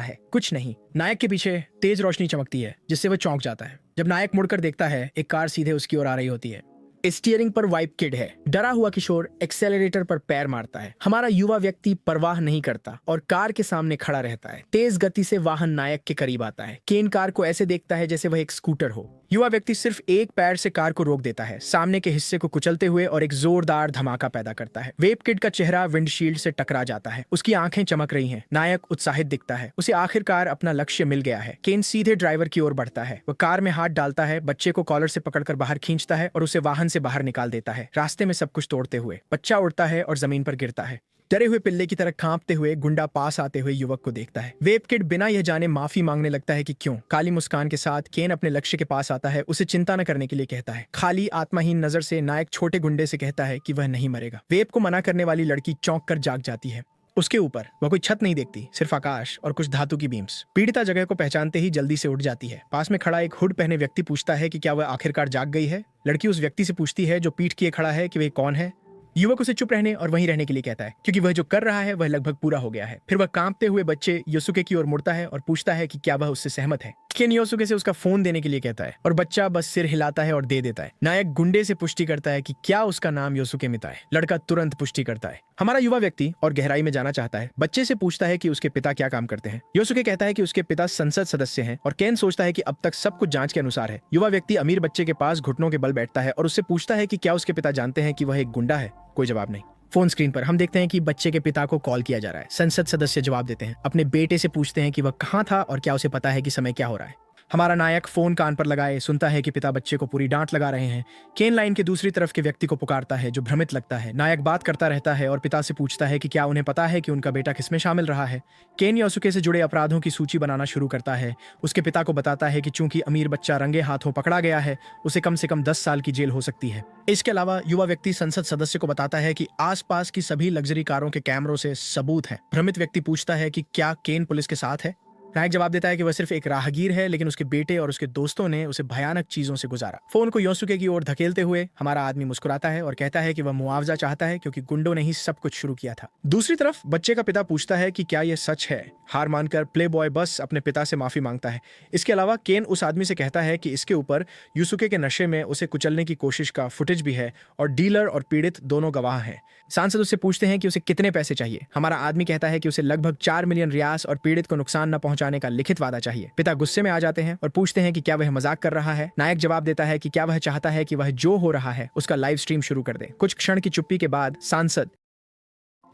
है। कुछ नहीं। नायक के पीछे तेज रोशनी चमकती है जिससे वह चौंक जाता है। जब नायक मुड़कर देखता है, एक कार सीधे उसकी ओर आ रही होती है। स्टीयरिंग पर वाइप किड है। डरा हुआ किशोर एक्सेलरेटर पर पैर मारता है। हमारा युवा व्यक्ति परवाह नहीं करता और कार के सामने खड़ा रहता है। तेज गति से वाहन नायक के करीब आता है। केन कार को ऐसे देखता है जैसे वह एक स्कूटर हो। युवा व्यक्ति सिर्फ एक पैर से कार को रोक देता है, सामने के हिस्से को कुचलते हुए, और एक जोरदार धमाका पैदा करता है। वेप किड का चेहरा विंडशील्ड से टकरा जाता है। उसकी आंखें चमक रही हैं। नायक उत्साहित दिखता है। उसे आखिरकार अपना लक्ष्य मिल गया है। केन सीधे ड्राइवर की ओर बढ़ता है। वह कार में हाथ डालता है, बच्चे को कॉलर से पकड़कर बाहर खींचता है और उसे वाहन से बाहर निकाल देता है, रास्ते में सब कुछ तोड़ते हुए। बच्चा उड़ता है और जमीन पर गिरता है। डरे हुए पिल्ले की तरह कांपते हुए गुंडा पास आते हुए युवक को देखता है। वेप किड बिना यह जाने माफी मांगने लगता है कि क्यों। काली मुस्कान के साथ केन अपने लक्ष्य के पास आता है, उसे चिंता न करने के लिए कहता है। खाली आत्माहीन नजर से नायक छोटे गुंडे से कहता है कि वह नहीं मरेगा। वेप को मना करने वाली लड़की चौंक कर जाग जाती है। उसके ऊपर वह कोई छत नहीं देखती, सिर्फ आकाश और कुछ धातु की बीम्स। पीड़िता जगह को पहचानते ही जल्दी से उठ जाती है। पास में खड़ा एक हुड पहने व्यक्ति पूछता है कि क्या वह आखिरकार जाग गई है। लड़की उस व्यक्ति से पूछती है जो पीठ किए खड़ा है कि वह कौन है। युवक उसे चुप रहने और वहीं रहने के लिए कहता है क्योंकि वह जो कर रहा है वह लगभग पूरा हो गया है। फिर वह कांपते हुए बच्चे योसुके की ओर मुड़ता है और पूछता है कि क्या वह उससे सहमत है। केन योसुके से उसका फोन देने के लिए कहता है और बच्चा बस सिर हिलाता है और दे देता है। नायक गुंडे से पुष्टि करता है कि क्या उसका नाम योसुके मिता है। लड़का तुरंत पुष्टि करता है। हमारा युवा व्यक्ति और गहराई में जाना चाहता है। बच्चे से पूछता है कि उसके पिता क्या काम करते हैं। योसुके कहता है कि उसके पिता संसद सदस्य हैं और केन सोचता है कि अब तक सब कुछ जांच के अनुसार है। युवा व्यक्ति अमीर बच्चे के पास घुटनों के बल बैठता है और उससे पूछता है कि क्या उसके पिता जानते हैं कि वह एक गुंडा है। कोई जवाब नहीं। फोन स्क्रीन पर हम देखते हैं कि बच्चे के पिता को कॉल किया जा रहा है। संसद सदस्य जवाब देते हैं। अपने बेटे से पूछते हैं कि वह कहाँ था और क्या उसे पता है कि समय क्या हो रहा है। हमारा नायक फोन कान पर लगाए सुनता है कि पिता बच्चे को पूरी डांट लगा रहे हैं। केन लाइन के दूसरी तरफ के व्यक्ति को पुकारता है जो भ्रमित लगता है। नायक बात करता रहता है और पिता से पूछता है कि क्या उन्हें पता है कि उनका बेटा किसमें शामिल रहा है। केन योसुके से जुड़े अपराधों की सूची बनाना शुरू करता है। उसके पिता को बताता है कि चूंकि अमीर बच्चा रंगे हाथों पकड़ा गया है, उसे कम से कम 10 साल की जेल हो सकती है। इसके अलावा युवा व्यक्ति संसद सदस्य को बताता है कि आसपास की सभी लग्जरी कारों के कैमरों से सबूत है। भ्रमित व्यक्ति पूछता है कि क्या केन पुलिस के साथ है। नायक जवाब देता है कि वह सिर्फ एक राहगीर है, लेकिन उसके बेटे और उसके दोस्तों ने उसे भयानक चीजों से गुजारा। फोन को योसुके की ओर धकेलते हुए हमारा आदमी मुस्कुराता है और कहता है कि वह मुआवजा चाहता है क्योंकि गुंडों ने ही सब कुछ शुरू किया था। दूसरी तरफ बच्चे का पिता पूछता है कि क्या यह सच है। हार मानकर प्ले बॉय बस अपने पिता से माफी मांगता है। इसके अलावा केन उस आदमी से कहता है कि इसके ऊपर युसुके के नशे में उसे कुचलने की कोशिश का फुटेज भी है और डीलर और पीड़ित दोनों गवाह हैं। सांसद उससे पूछते हैं कि उसे कितने पैसे चाहिए। हमारा आदमी कहता है कि उसे लगभग 4 मिलियन रियास और पीड़ित को नुकसान न पहुंचाने का लिखित वादा चाहिए। पिता गुस्से में आ जाते हैं और पूछते हैं कि क्या वह मजाक कर रहा है। नायक जवाब देता है कि क्या वह चाहता है कि वह जो हो रहा है उसका लाइव स्ट्रीम शुरू कर दे। कुछ क्षण की चुप्पी के बाद सांसद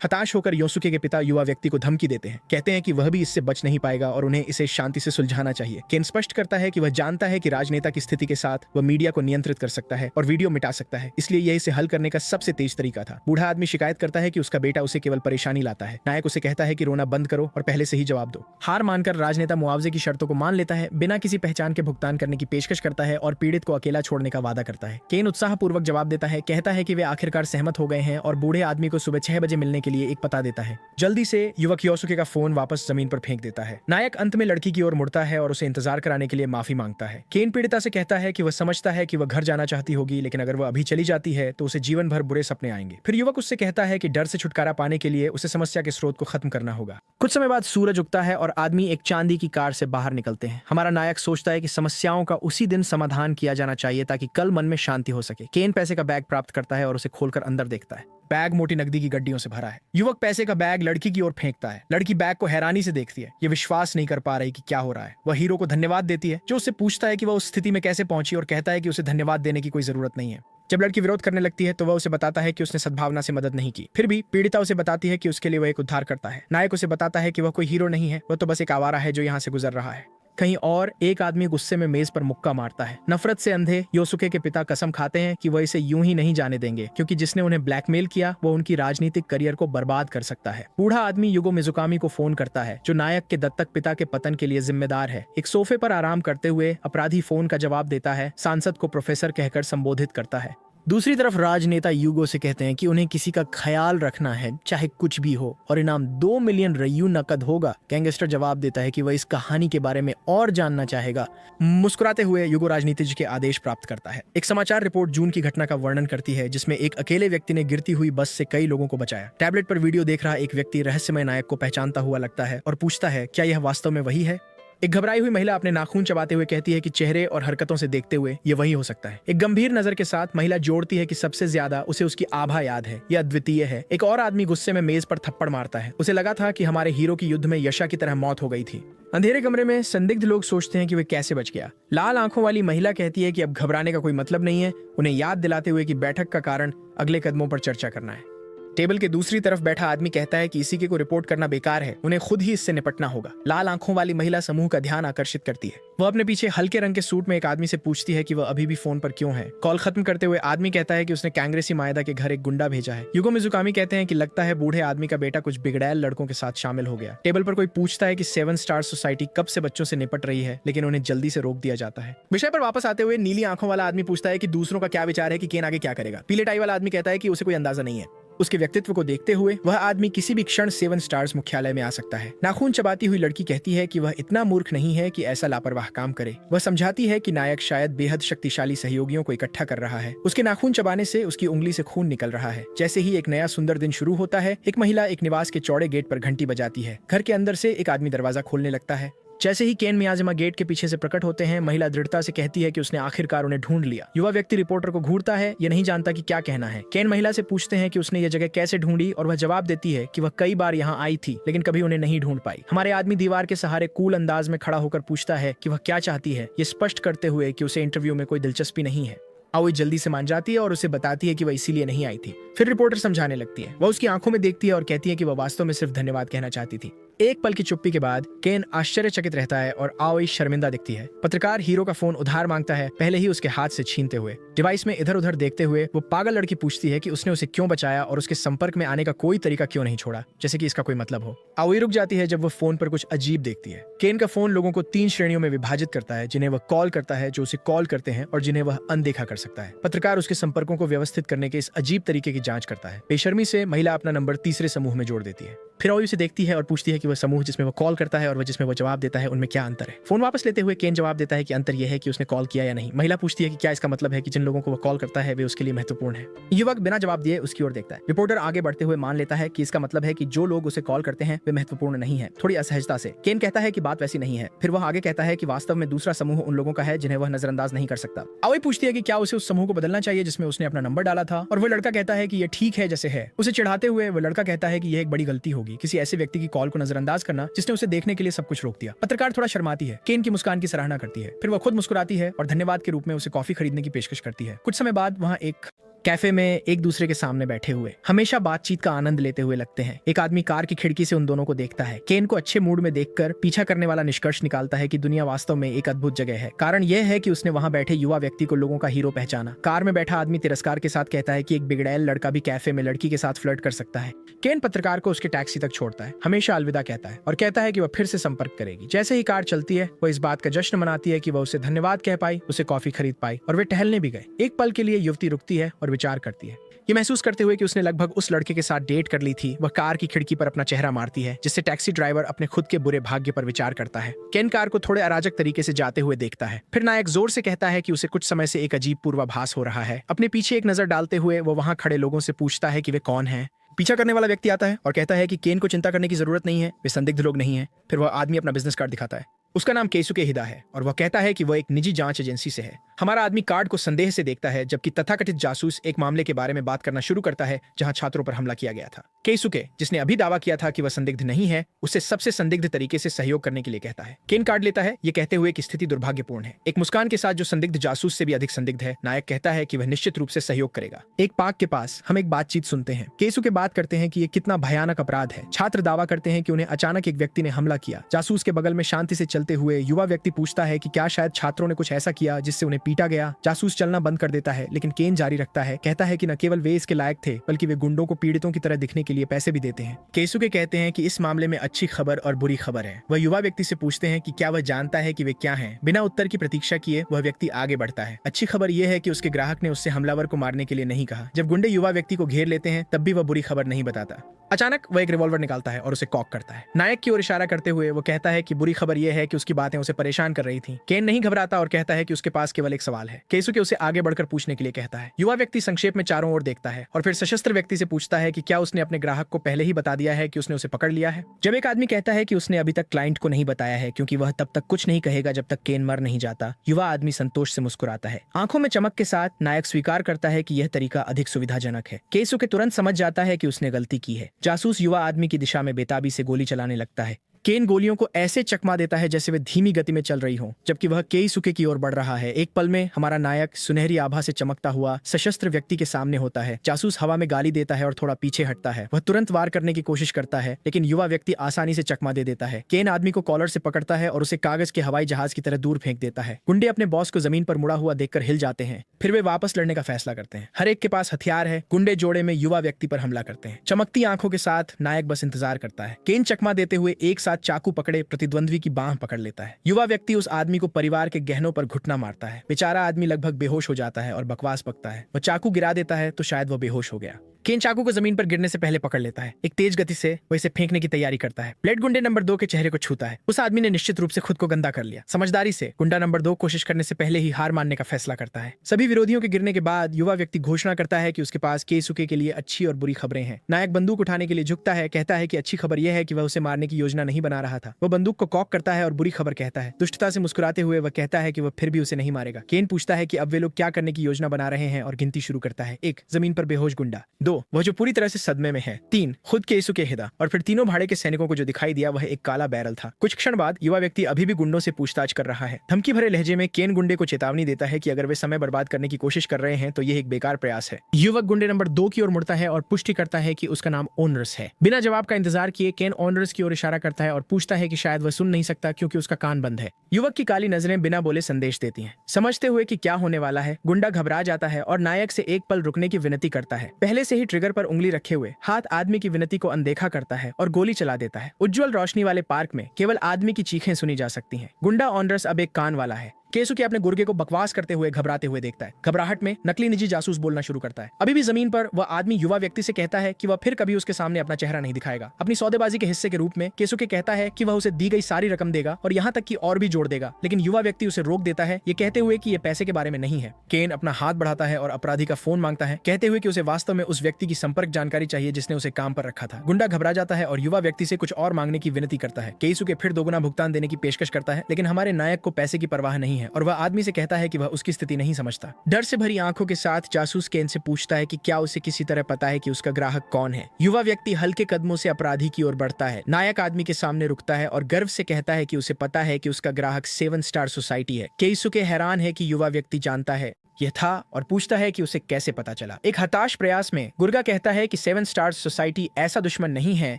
हताश होकर योसुके के पिता युवा व्यक्ति को धमकी देते हैं। कहते हैं कि वह भी इससे बच नहीं पाएगा और उन्हें इसे शांति से सुलझाना चाहिए। केन स्पष्ट करता है कि वह जानता है कि राजनेता की स्थिति के साथ वह मीडिया को नियंत्रित कर सकता है और वीडियो मिटा सकता है, इसलिए यह इसे हल करने का सबसे तेज तरीका था। बूढ़ा आदमी शिकायत करता है कि उसका बेटा उसे केवल परेशानी लाता है। नायक उसे कहता है कि रोना बंद करो और पहले से ही जवाब दो। हार मानकर राजनेता मुआवजे की शर्तों को मान लेता है, बिना किसी पहचान के भुगतान करने की पेशकश करता है और पीड़ित को अकेला छोड़ने का वादा करता है। केन उत्साहपूर्वक जवाब देता है, कहता है कि वे आखिरकार सहमत हो गए हैं और बूढ़े आदमी को सुबह 6 बजे मिलने के लिए एक पता देता है। जल्दी से युवक योसुके का फोन वापस जमीन पर फेंक देता है। नायक अंत में लड़की की ओर मुड़ता है और उसे इंतजार कराने के लिए माफी मांगता है। केन पीड़िता से कहता है कि वह समझता है कि वह घर जाना चाहती होगी, लेकिन अगर वह अभी चली जाती है तो उसे जीवन भर बुरे सपने आएंगे। फिर युवक उससे कहता है कि डर से छुटकारा पाने के लिए उसे समस्या के स्रोत को खत्म करना होगा। कुछ समय बाद सूरज उगता है और आदमी एक चांदी की कार से बाहर निकलते हैं। हमारा नायक सोचता है कि समस्याओं का उसी दिन समाधान किया जाना चाहिए ताकि कल मन में शांति हो सके। केन पैसे का बैग प्राप्त करता है और उसे खोलकर अंदर देखता है। बैग मोटी नकदी की गड्डियों से भरा है। युवक पैसे का बैग लड़की की ओर फेंकता है। लड़की बैग को हैरानी से देखती है। ये विश्वास नहीं कर पा रही कि क्या हो रहा है। वह हीरो को धन्यवाद देती है, जो उससे पूछता है कि वह उस स्थिति में कैसे पहुंची और कहता है कि उसे धन्यवाद देने की कोई जरूरत नहीं है। जब लड़की विरोध करने लगती है तो वह उसे बताता है कि उसने सद्भावना से मदद नहीं की। फिर भी पीड़िता उसे बताती है कि उसके लिए वह एक उद्धार करता है। नायक उसे बताता है कि वह कोई हीरो नहीं है, वह तो बस एक आवारा है जो यहाँ से गुजर रहा है। कहीं और एक आदमी गुस्से में मेज पर मुक्का मारता है। नफरत से अंधे योसुके के पिता कसम खाते हैं कि वह इसे यूं ही नहीं जाने देंगे, क्योंकि जिसने उन्हें ब्लैकमेल किया वो उनकी राजनीतिक करियर को बर्बाद कर सकता है। बूढ़ा आदमी युगो मिजुकामी को फोन करता है, जो नायक के दत्तक पिता के पतन के लिए जिम्मेदार है। एक सोफे पर आराम करते हुए अपराधी फोन का जवाब देता है, सांसद को प्रोफेसर कहकर संबोधित करता है। दूसरी तरफ राजनेता यूगो से कहते हैं कि उन्हें किसी का ख्याल रखना है, चाहे कुछ भी हो, और इनाम 2 मिलियन रयू नकद होगा। गैंगस्टर जवाब देता है कि वह इस कहानी के बारे में और जानना चाहेगा। मुस्कुराते हुए यूगो राजनीतिज्ञ के आदेश प्राप्त करता है। एक समाचार रिपोर्ट जून की घटना का वर्णन करती है, जिसमें एक अकेले व्यक्ति ने गिरती हुई बस से कई लोगों को बचाया। टैबलेट पर वीडियो देख रहा एक व्यक्ति रहस्यमय नायक को पहचानता हुआ लगता है और पूछता है, क्या यह वास्तव में वही है? एक घबराई हुई महिला अपने नाखून चबाते हुए कहती है कि चेहरे और हरकतों से देखते हुए ये वही हो सकता है। एक गंभीर नजर के साथ महिला जोड़ती है कि सबसे ज्यादा उसे उसकी आभा याद है, यह अद्वितीय है। एक और आदमी गुस्से में मेज पर थप्पड़ मारता है। उसे लगा था कि हमारे हीरो की युद्ध में यशा की तरह मौत हो गई थी। अंधेरे कमरे में संदिग्ध लोग सोचते हैं कि वे कैसे बच गया। लाल आंखों वाली महिला कहती है कि अब घबराने का कोई मतलब नहीं है, उन्हें याद दिलाते हुए कि बैठक का कारण अगले कदमों पर चर्चा करना है। टेबल के दूसरी तरफ बैठा आदमी कहता है कि इसी के को रिपोर्ट करना बेकार है, उन्हें खुद ही इससे निपटना होगा। लाल आंखों वाली महिला समूह का ध्यान आकर्षित करती है। वह अपने पीछे हल्के रंग के सूट में एक आदमी से पूछती है कि वह अभी भी फोन पर क्यों है। कॉल खत्म करते हुए आदमी कहता है कि उसने कांग्रेसी मायदा के घर एक गुंडा भेजा है। युगो मिजुकामी कहते हैं कि लगता है बूढ़े आदमी का बेटा कुछ बिगड़ैल लड़कों के साथ शामिल हो गया। टेबल पर कोई पूछता है कि 7 स्टार सोसाइटी कब से बच्चों से निपट रही है, लेकिन उन्हें जल्दी से रोक दिया जाता है। विषय पर वापस आते हुए नीली आंखों वाला आदमी पूछता है कि दूसरों का क्या विचार है कि केन आगे क्या करेगा। पीले टाई वाला आदमी कहता है कि उसे कोई अंदाजा नहीं है। उसके व्यक्तित्व को देखते हुए वह आदमी किसी भी क्षण 7 स्टार्स मुख्यालय में आ सकता है। नाखून चबाती हुई लड़की कहती है कि वह इतना मूर्ख नहीं है कि ऐसा लापरवाह काम करे। वह समझाती है कि नायक शायद बेहद शक्तिशाली सहयोगियों को इकट्ठा कर रहा है। उसके नाखून चबाने से उसकी उंगली से खून निकल रहा है। जैसे ही एक नया सुंदर दिन शुरू होता है, एक महिला एक निवास के चौड़े गेट पर घंटी बजाती है। घर के अंदर से एक आदमी दरवाजा खोलने लगता है। जैसे ही केन मियाजिमा गेट के पीछे से प्रकट होते हैं, महिला दृढ़ता से कहती है कि उसने आखिरकार उन्हें ढूंढ लिया। युवा व्यक्ति रिपोर्टर को घूरता है, यह नहीं जानता कि क्या कहना है। केन महिला से पूछते हैं कि उसने यह जगह कैसे ढूंढी और वह जवाब देती है कि वह कई बार यहाँ आई थी, लेकिन कभी उन्हें नहीं ढूंढ पाई। हमारे आदमी दीवार के सहारे कूल अंदाज में खड़ा होकर पूछता है कि वह क्या चाहती है, ये स्पष्ट करते हुए कि उसे इंटरव्यू में कोई दिलचस्पी नहीं है। आओई जल्दी से मान जाती है और उसे बताती है कि वह इसीलिए नहीं आई थी। फिर रिपोर्टर समझाने लगती है। वह उसकी आंखों में देखती है और कहती है कि वह वास्तव में सिर्फ धन्यवाद कहना चाहती थी। एक पल की चुप्पी के बाद केन आश्चर्यचकित रहता है और आओई शर्मिंदा दिखती है। पत्रकार हीरो का फोन उधार मांगता है, पहले ही उसके हाथ से छीनते हुए। डिवाइस में इधर उधर देखते हुए वो पागल लड़की पूछती है कि उसने उसे क्यों बचाया और उसके संपर्क में आने का कोई तरीका क्यों नहीं छोड़ा, जैसे कि इसका कोई मतलब हो। आओई रुक जाती है जब वह फोन पर कुछ अजीब देखती है। केन का फोन लोगों को 3 श्रेणियों में विभाजित करता है, जिन्हें वह कॉल करता है, जो उसे कॉल करते हैं और जिन्हें वह अनदेखा कर सकता है। पत्रकार उसके संपर्कों को व्यवस्थित करने के इस अजीब तरीके की जांच करता है। बेशर्मी से महिला अपना नंबर तीसरे समूह में जोड़ देती है। फिर ओई उसे देखती है और पूछती है कि वह समूह जिसमें वो कॉल करता है और वह जिसमें वो जवाब देता है उनमें क्या अंतर है। फोन वापस लेते हुए केन जवाब देता है कि अंतर यह है कि उसने कॉल किया या नहीं। महिला पूछती है कि क्या इसका मतलब है कि जिन लोगों को वो कॉल करता है वे उसके लिए महत्वपूर्ण है। युवक बिना जवाब दिए उसकी ओर देखता है। रिपोर्टर आगे बढ़ते हुए मान लेता है कि इसका मतलब है कि जो लोग उसे कॉल करते हैं वे महत्वपूर्ण नहीं है। थोड़ी असहजता से केन कहता है कि बात वैसी नहीं है। फिर वह आगे कहता है कि वास्तव में दूसरा समूह उन लोगों का है जिन्हें वह नजरअंदाज नहीं कर सकता। ओई पूछती है कि क्या उसे उस समूह को बदलना चाहिए जिसमें उसने अपना नंबर डाला था, और वह लड़का कहता है कि यह ठीक है जैसे है। उसे चिढ़ाते हुए वह लड़का कहता है कि यह एक बड़ी गलती होगी किसी ऐसे व्यक्ति की कॉल को नजरअंदाज करना जिसने उसे देखने के लिए सब कुछ रोक दिया। पत्रकार थोड़ा शर्माती है, केन की मुस्कान की सराहना करती है। फिर वह खुद मुस्कुराती है और धन्यवाद के रूप में उसे कॉफी खरीदने की पेशकश करती है। कुछ समय बाद वहाँ एक कैफे में एक दूसरे के सामने बैठे हुए हमेशा बातचीत का आनंद लेते हुए लगते हैं। एक आदमी कार की खिड़की से उन दोनों को देखता है। केन को अच्छे मूड में देखकर पीछा करने वाला निष्कर्ष निकालता है कि दुनिया वास्तव में एक अद्भुत जगह है। कारण यह है कि उसने वहां बैठे युवा व्यक्ति को लोगों का हीरो पहचाना। कार में बैठा आदमी तिरस्कार के साथ कहता है कि एक बिगड़ैल लड़का भी कैफे में लड़की के साथ फ्लर्ट कर सकता है। केन पत्रकार को उसके टैक्सी तक छोड़ता है, हमेशा अलविदा कहता है और कहता है कि वह फिर से संपर्क करेगी। जैसे ही कार चलती है वह इस बात का जश्न मनाती है कि वह उसे धन्यवाद कह पाई, उसे कॉफी खरीद पाई और वे टहलने भी गए। एक पल के लिए युवती रुकती है और विचार करती है। ये महसूस करते हुए कि उसने लगभग उस लड़के के साथ डेट कर ली थी, वह कार की खिड़की पर अपना चेहरा मारती है, जिससे टैक्सी ड्राइवर अपने खुद के बुरे भाग्य पर विचार करता है। केन कार को थोड़े अराजक तरीके से जाते हुए देखता है। फिर नायक जोर से कहता है कि उसे कुछ समय से एक अजीब पूर्वाभास हो रहा है। अपने पीछे एक नजर डालते हुए वह वहां खड़े लोगों से पूछता है कि वे कौन हैं। पीछा करने वाला व्यक्ति आता है और कहता है कि केन को चिंता करने की जरूरत नहीं है, वे संदिग्ध लोग नहीं है। फिर वह आदमी अपना बिजनेस कार्ड दिखाता है। उसका नाम केसुके हिदा है और वह कहता है कि वह एक निजी जांच एजेंसी से है। हमारा आदमी कार्ड को संदेह से देखता है, जबकि तथाकथित जासूस एक मामले के बारे में बात करना शुरू करता है जहां छात्रों पर हमला किया गया था। केसुके, जिसने अभी दावा किया था कि वह संदिग्ध नहीं है, उसे सबसे संदिग्ध तरीके से सहयोग करने के लिए कहता है। केन कार्ड लेता है, ये कहते हुए कि स्थिति दुर्भाग्यपूर्ण है। एक मुस्कान के साथ जो संदिग्ध जासूस से भी अधिक संदिग्ध है, नायक कहता है कि वह निश्चित रूप से सहयोग करेगा। एक पार्क के पास हम एक बातचीत सुनते हैं। केसुके बात करते हैं कि यह कितना भयानक अपराध है। छात्र दावा करते हैं कि उन्हें अचानक एक व्यक्ति ने हमला किया। जासूस के बगल में शांति से चलते हुए युवा व्यक्ति पूछता है कि क्या शायद छात्रों ने कुछ ऐसा किया जिससे उन्हें पीटा गया। जासूस चलना बंद कर देता है, लेकिन केन जारी रखता है, कहता है कि न केवल वे इसके लायक थे बल्कि वे गुंडों को पीड़ितों की तरह दिखने के लिए पैसे भी देते हैं। केसुके कहते हैं कि इस मामले में अच्छी खबर और बुरी खबर है। वह युवा व्यक्ति से पूछते हैं कि क्या वह जानता है कि वे क्या हैं। बिना उत्तर की प्रतीक्षा किए वह व्यक्ति आगे बढ़ता है। अच्छी खबर यह है कि उसके ग्राहक ने उससे हमलावर को मारने के लिए नहीं कहा। जब गुंडे युवा व्यक्ति को घेर लेते हैं तब भी वह बुरी खबर नहीं बताता। अचानक वह एक रिवॉल्वर निकालता है और उसे कॉक करता है। नायक की ओर इशारा करते हुए वो कहता है कि बुरी खबर यह है कि उसकी बातें उसे परेशान कर रही थीं। केन नहीं घबराता और कहता है कि उसके पास केवल एक सवाल है। केसुके उसे आगे बढ़कर पूछने के लिए कहता है। युवा व्यक्ति संक्षेप में चारों ओर देखता है और फिर सशस्त्र व्यक्ति से पूछता है कि क्या उसने अपने ग्राहक को पहले ही बता दिया है कि उसने उसे पकड़ लिया है। जब एक आदमी कहता है कि उसने अभी तक क्लाइंट को नहीं बताया है क्योंकि वह तब तक कुछ नहीं कहेगा जब तक केन मर नहीं जाता, युवा आदमी संतोष से मुस्कुराता है। आंखों में चमक के साथ नायक स्वीकार करता है कि यह तरीका अधिक सुविधाजनक है। केसुके तुरंत समझ जाता है कि उसने गलती की है। जासूस युवा आदमी की दिशा में बेताबी से गोली चलाने लगता है। केन गोलियों को ऐसे चकमा देता है जैसे वे धीमी गति में चल रही हों, जबकि वह केइसुके की ओर बढ़ रहा है। एक पल में हमारा नायक सुनहरी आभा से चमकता हुआ सशस्त्र व्यक्ति के सामने होता है। जासूस हवा में गाली देता है और थोड़ा पीछे हटता है। वह तुरंत वार करने की कोशिश करता है, लेकिन युवा व्यक्ति आसानी से चकमा दे देता है। केन आदमी को कॉलर से पकड़ता है और उसे कागज के हवाई जहाज की तरह दूर फेंक देता है। गुंडे अपने बॉस को जमीन पर मुड़ा हुआ देखकर हिल जाते हैं। फिर वे वापस लड़ने का फैसला करते हैं। हर एक के पास हथियार है। गुंडे जोड़े में युवा व्यक्ति पर हमला करते हैं। चमकती आंखों के साथ नायक बस इंतजार करता है। केन चकमा देते हुए एक साथ चाकू पकड़े प्रतिद्वंद्वी की बांह पकड़ लेता है। युवा व्यक्ति उस आदमी को परिवार के गहनों पर घुटना मारता है। बेचारा आदमी लगभग बेहोश हो जाता है और बकवास बकता है। वह चाकू गिरा देता है तो शायद वह बेहोश हो गया। केन चाकू को जमीन पर गिरने से पहले पकड़ लेता है। एक तेज गति से वह इसे फेंकने की तैयारी करता है। ब्लेड गुंडे नंबर 2 के चेहरे को छूता है। उस आदमी ने निश्चित रूप से खुद को गंदा कर लिया। समझदारी से गुंडा नंबर 2 कोशिश करने से पहले ही हार मानने का फैसला करता है। सभी विरोधियों के गिरने के बाद युवा व्यक्ति घोषणा करता है कि उसके पास केइसुके के लिए अच्छी और बुरी खबरें हैं। नायक बंदूक उठाने के लिए झुकता है, कहता है कि अच्छी खबर यह है कि वह उसे मारने की योजना नहीं बना रहा था। वह बंदूक को कॉक करता है और बुरी खबर कहता है। दुष्टता से मुस्कुराते हुए वह कहता है कि वह फिर भी उसे नहीं मारेगा। केन पूछता है कि अब वे लोग क्या करने की योजना बना रहे हैं और गिनती शुरू करता है। 1 जमीन पर बेहोश गुंडा, 2 वह जो पूरी तरह से सदमे में है, 3 खुद केइसुके हिदा, और फिर तीनों भाड़े के सैनिकों को जो दिखाई दिया वह एक काला बैरल था। कुछ क्षण बाद युवा व्यक्ति अभी भी गुंडों से पूछताछ कर रहा है। धमकी भरे लहजे में केन गुंडे को चेतावनी देता है कि अगर वे समय बर्बाद करने की कोशिश कर रहे हैं तो यह एक बेकार प्रयास है। युवक गुंडे नंबर 2 की ओर मुड़ता है और पुष्टि करता है कि उसका नाम ओनरस है। बिना जवाब का इंतजार किए केन ओनरस की ओर इशारा करता है और पूछता है कि शायद वह सुन नहीं सकता क्योंकि उसका कान बंद है। युवक की काली नजरें बिना बोले संदेश देती हैं। समझते हुए कि क्या होने वाला है, गुंडा घबरा जाता है और नायक से एक पल रुकने की विनती करता है। पहले से ही ट्रिगर पर उंगली रखे हुए हाथ आदमी की विनती को अनदेखा करता है और गोली चला देता है। उज्जवल रोशनी वाले पार्क में केवल आदमी की चीखें सुनी जा सकती हैं। गुंडा ओनरस अब एक कान वाला है। केसुके अपने गुर्गे को बकवास करते हुए घबराते हुए देखता है। घबराहट में नकली निजी जासूस बोलना शुरू करता है। अभी भी जमीन पर वह आदमी युवा व्यक्ति से कहता है कि वह फिर कभी उसके सामने अपना चेहरा नहीं दिखाएगा। अपनी सौदेबाजी के हिस्से के रूप में केसुके कहता है कि वह उसे दी गई सारी रकम देगा और यहाँ तक कि और भी जोड़ देगा, लेकिन युवा व्यक्ति उसे रोक देता है, ये कहते हुए कि ये पैसे के बारे में नहीं है। केन अपना हाथ बढ़ाता है और अपराधी का फोन मांगता है, कहते हुए कि उसे वास्तव में उस व्यक्ति की संपर्क जानकारी चाहिए जिसने उसे काम पर रखा था। गुंडा घबरा जाता है और युवा व्यक्ति से कुछ और मांगने की विनती करता है। केसुके फिर दोगुना भुगतान देने की पेशकश करता है, लेकिन हमारे नायक को पैसे की परवाह नहीं है और वह आदमी से कहता है कि वह उसकी स्थिति नहीं समझता। डर से भरी आंखों के साथ जासूस केन से पूछता है कि क्या उसे किसी तरह पता है कि उसका ग्राहक कौन है। युवा व्यक्ति हल्के कदमों से अपराधी की ओर बढ़ता है। नायक आदमी के सामने रुकता है और गर्व से कहता है कि उसे पता है कि उसका ग्राहक 7 स्टार सोसाइटी है। केसुके हैरान है कि युवा व्यक्ति जानता है यह था और पूछता है कि उसे कैसे पता चला। एक हताश प्रयास में गुर्गा कहता है कि 7 स्टार सोसाइटी ऐसा दुश्मन नहीं है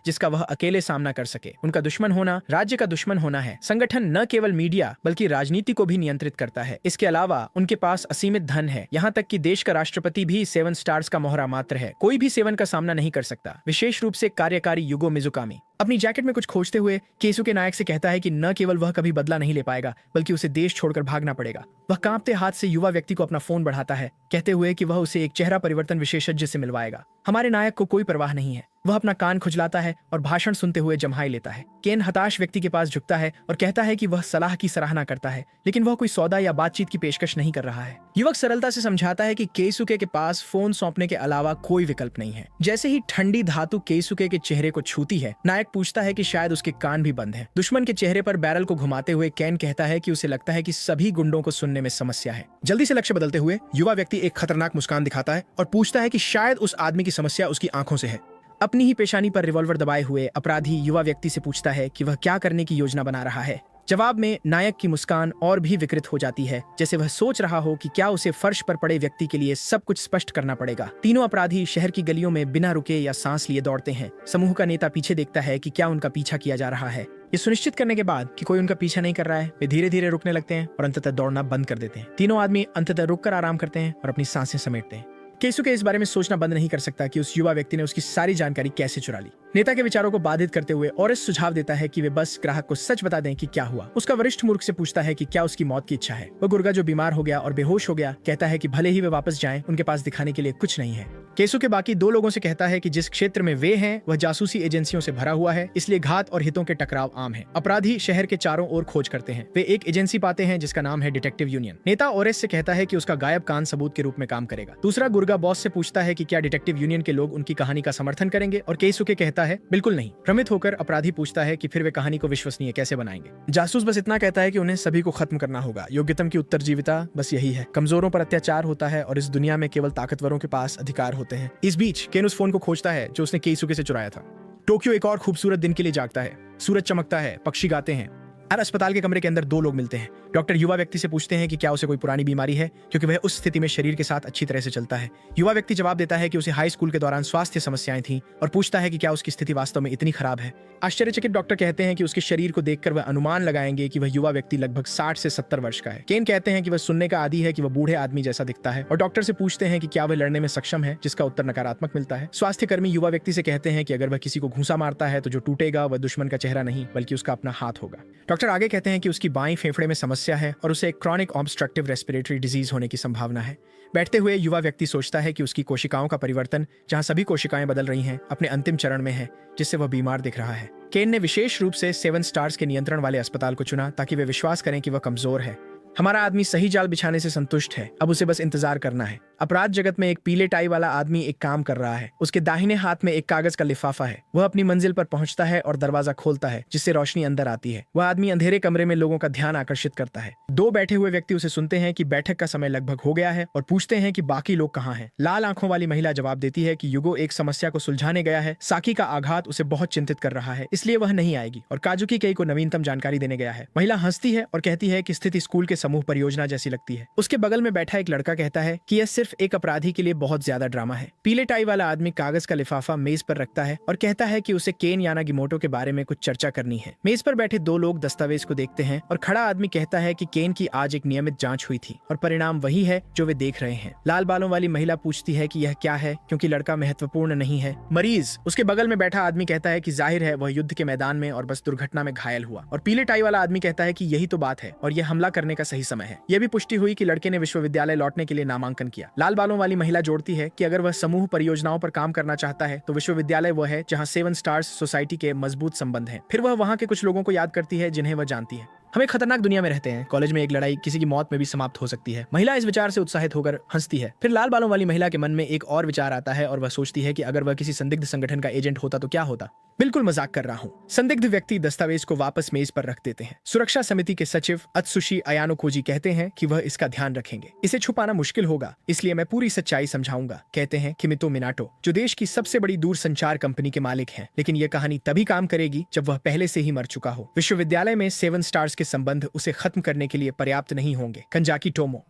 जिसका वह अकेले सामना कर सके। उनका दुश्मन होना राज्य का दुश्मन होना है। संगठन न केवल मीडिया बल्कि राजनीति को भी नियंत्रित करता है। इसके अलावा उनके पास असीमित धन है, यहाँ तक कि देश का राष्ट्रपति भी 7 स्टार्स का मोहरा मात्र है। कोई भी 7 का सामना नहीं कर सकता, विशेष रूप से कार्यकारी युगो मिजुकामी। अपनी जैकेट में कुछ खोजते हुए केसुके नायक से कहता है कि न केवल वह कभी बदला नहीं ले पाएगा बल्कि उसे देश छोड़कर भागना पड़ेगा। वह कांपते हाथ से युवा व्यक्ति को अपना फोन बढ़ाता है, कहते हुए कि वह उसे एक चेहरा परिवर्तन विशेषज्ञ से मिलवाएगा। हमारे नायक को कोई परवाह नहीं है। वह अपना कान खुजलाता है और भाषण सुनते हुए जम्हाई लेता है। केन हताश व्यक्ति के पास झुकता है और कहता है कि वह सलाह की सराहना करता है, लेकिन वह कोई सौदा या बातचीत की पेशकश नहीं कर रहा है। युवक सरलता से समझाता है कि केसुके के पास फोन सौंपने के अलावा कोई विकल्प नहीं है। जैसे ही ठंडी धातु केसुके के चेहरे को छूती है, नायक पूछता है कि शायद उसके कान भी बंद हैं। दुश्मन के चेहरे पर बैरल को घुमाते हुए केन कहता है कि उसे लगता है कि सभी गुंडों को सुनने में समस्या है। जल्दी से लक्ष्य बदलते हुए युवा व्यक्ति एक खतरनाक मुस्कान दिखाता है और पूछता है कि शायद उस आदमी की समस्या उसकी आंखों से है। अपनी ही पेशानी पर रिवॉल्वर दबाए हुए अपराधी युवा व्यक्ति से पूछता है कि वह क्या करने की योजना बना रहा है। जवाब में नायक की मुस्कान और भी विकृत हो जाती है, जैसे वह सोच रहा हो कि क्या उसे फर्श पर पड़े व्यक्ति के लिए सब कुछ स्पष्ट करना पड़ेगा। तीनों अपराधी शहर की गलियों में बिना रुके या सांस लिए दौड़ते हैं। समूह का नेता पीछे देखता है कि क्या उनका पीछा किया जा रहा है। ये सुनिश्चित करने के बाद कि कोई उनका पीछा नहीं कर रहा है, वे धीरे धीरे रुकने लगते हैं और अंततः दौड़ना बंद कर देते हैं। तीनों आदमी अंततः रुककर आराम करते हैं और अपनी सांसें समेटते हैं। केसुके इस बारे में सोचना बंद नहीं कर सकता कि उस युवा व्यक्ति ने उसकी सारी जानकारी कैसे चुरा ली। नेता के विचारों को बाधित करते हुए और इस सुझाव देता है कि वे बस ग्राहक को सच बता दें कि क्या हुआ। उसका वरिष्ठ मूर्ख से पूछता है कि क्या उसकी मौत की इच्छा है। वह गुर्गा जो बीमार हो गया और बेहोश हो गया कहता है कि भले ही वे वापस जाएं, उनके पास दिखाने के लिए कुछ नहीं है। केसुके बाकी 2 लोगों से कहता है कि जिस क्षेत्र में वे हैं वह जासूसी एजेंसियों से भरा हुआ है, इसलिए घात और हितों के टकराव आम है। अपराधी शहर के चारों ओर खोज करते हैं। वे एक एजेंसी पाते हैं जिसका नाम है डिटेक्टिव यूनियन। नेता ओरेस से कहता है कि उसका गायब कान सबूत के रूप में काम करेगा। दूसरा गुर्गा बॉस से पूछता है कि क्या डिटेक्टिव यूनियन के लोग उनकी कहानी का समर्थन करेंगे, और केसुके कहता है बिल्कुल नहीं। भ्रमित होकर अपराधी पूछता है कि फिर वे कहानी को विश्वसनीय कैसे बनाएंगे। जासूस बस इतना कहता है कि उन्हें सभी को खत्म करना होगा। योग्यतम की उत्तरजीविता बस यही है। कमजोरों पर अत्याचार होता है और इस दुनिया में केवल ताकतवरों के पास अधिकार होते हैं। इस बीच केन उस फोन को खोजता है जो उसने केसुके से चुराया था। टोक्यो एक और खूबसूरत दिन के लिए जागता है। सूरज चमकता है, पक्षी गाते हैं। हर अस्पताल के कमरे के अंदर 2 लोग मिलते हैं। डॉक्टर युवा व्यक्ति से पूछते हैं कि क्या उसे कोई पुरानी बीमारी है, क्योंकि वह उस स्थिति में शरीर के साथ अच्छी तरह से चलता है। युवा व्यक्ति जवाब देता है कि उसे हाई स्कूल के दौरान स्वास्थ्य समस्याएं थीं और पूछता है कि क्या उसकी स्थिति वास्तव में इतनी खराब है। आश्चर्यचकित डॉक्टर कहते हैं कि उसके शरीर को देखकर वह अनुमान लगाएंगे कि वह युवा व्यक्ति लगभग 60 से 70 वर्ष का है। केन कहते हैं कि वह सुनने का आदी है कि वह बूढ़े आदमी जैसा दिखता है और डॉक्टर से पूछते हैं कि क्या वह लड़ने में सक्षम है, जिसका उत्तर नकारात्मक मिलता है। स्वास्थ्य कर्मी युवा व्यक्ति से कहते हैं कि अगर वह किसी को घूंसा मारता है तो जो टूटेगा वह दुश्मन का चेहरा नहीं बल्कि उसका अपना हाथ होगा। डॉक्टर आगे कहते हैं कि उसकी बाएं फेफड़े में समस्या है और उसे एक क्रॉनिक ऑब्स्ट्रक्टिव रेस्पिरेटरी डिजीज होने की संभावना है। बैठते हुए युवा व्यक्ति सोचता है कि उसकी कोशिकाओं का परिवर्तन, जहां सभी कोशिकाएं बदल रही हैं, अपने अंतिम चरण में है, जिससे वह बीमार दिख रहा है। केन ने विशेष रूप से 7 स्टार्स के नियंत्रण वाले अस्पताल को चुना ताकि वे विश्वास करें कि वह कमजोर है। हमारा आदमी सही जाल बिछाने से संतुष्ट है, अब उसे बस इंतजार करना है। अपराध जगत में एक पीले टाई वाला आदमी एक काम कर रहा है। उसके दाहिने हाथ में एक कागज का लिफाफा है। वह अपनी मंजिल पर पहुंचता है और दरवाजा खोलता है, जिससे रोशनी अंदर आती है। वह आदमी अंधेरे कमरे में लोगों का ध्यान आकर्षित करता है। 2 बैठे हुए व्यक्ति उसे सुनते हैं कि बैठक का समय लगभग हो गया है और पूछते हैं कि बाकी लोग कहाँ हैं। लाल आंखों वाली महिला जवाब देती है कि युगो एक समस्या को सुलझाने गया है। साकी का आघात उसे बहुत चिंतित कर रहा है, इसलिए वह नहीं आएगी और काजुकी कई को नवीनतम जानकारी देने गया है। महिला हंसती है और कहती है कि स्थिति स्कूल के समूह परियोजना जैसी लगती है। उसके बगल में बैठा एक लड़का कहता है कि यह सिर्फ एक अपराधी के लिए बहुत ज्यादा ड्रामा है। पीले टाई वाला आदमी कागज का लिफाफा मेज पर रखता है और कहता है कि उसे केन यानागिमोटो के बारे में कुछ चर्चा करनी है। मेज पर बैठे 2 लोग दस्तावेज को देखते हैं और खड़ा आदमी कहता है कि केन की आज एक नियमित जांच हुई थी और परिणाम वही है जो वे देख रहे हैं। लाल बालों वाली महिला पूछती है कि यह क्या है, क्योंकि लड़का महत्वपूर्ण नहीं है। मरीज। उसके बगल में बैठा आदमी कहता है कि जाहिर है वह युद्ध के मैदान में और बस दुर्घटना में घायल हुआ। और पीले टाई वाला आदमी कहता है कि यही तो बात है और यह हमला करने का सही समय है। यह भी पुष्टि हुई कि लड़के ने विश्वविद्यालय लौटने के लिए नामांकन किया। लाल बालों वाली महिला जोड़ती है कि अगर वह समूह परियोजनाओं पर काम करना चाहता है तो विश्वविद्यालय वह है जहां 7 स्टार्स सोसाइटी के मजबूत संबंध हैं। फिर वह वहां के कुछ लोगों को याद करती है जिन्हें वह जानती है। हम एक खतरनाक दुनिया में रहते हैं। कॉलेज में एक लड़ाई किसी की मौत में भी समाप्त हो सकती है। महिला इस विचार से उत्साहित होकर हंसती है। फिर लाल बालों वाली महिला के मन में एक और विचार आता है और वह सोचती है कि अगर वह किसी संदिग्ध संगठन का एजेंट होता तो क्या होता। बिल्कुल मजाक कर रहा हूँ। संदिग्ध व्यक्ति दस्तावेज को वापस मेज पर रख देते हैं। सुरक्षा समिति के सचिव अत्सुशी अयानोकोजी कहते हैं कि वह इसका ध्यान रखेंगे। इसे छुपाना मुश्किल होगा, इसलिए मैं पूरी सच्चाई समझाऊंगा, कहते हैं किमितो मिनाटो, जो देश की सबसे बड़ी दूरसंचार कंपनी के मालिक हैं। लेकिन यह कहानी तभी काम करेगी जब वह पहले से ही मर चुका हो। विश्वविद्यालय में 7 स्टार्स के संबंध उसे खत्म करने के लिए पर्याप्त नहीं होंगे। कंजाकी टोमो।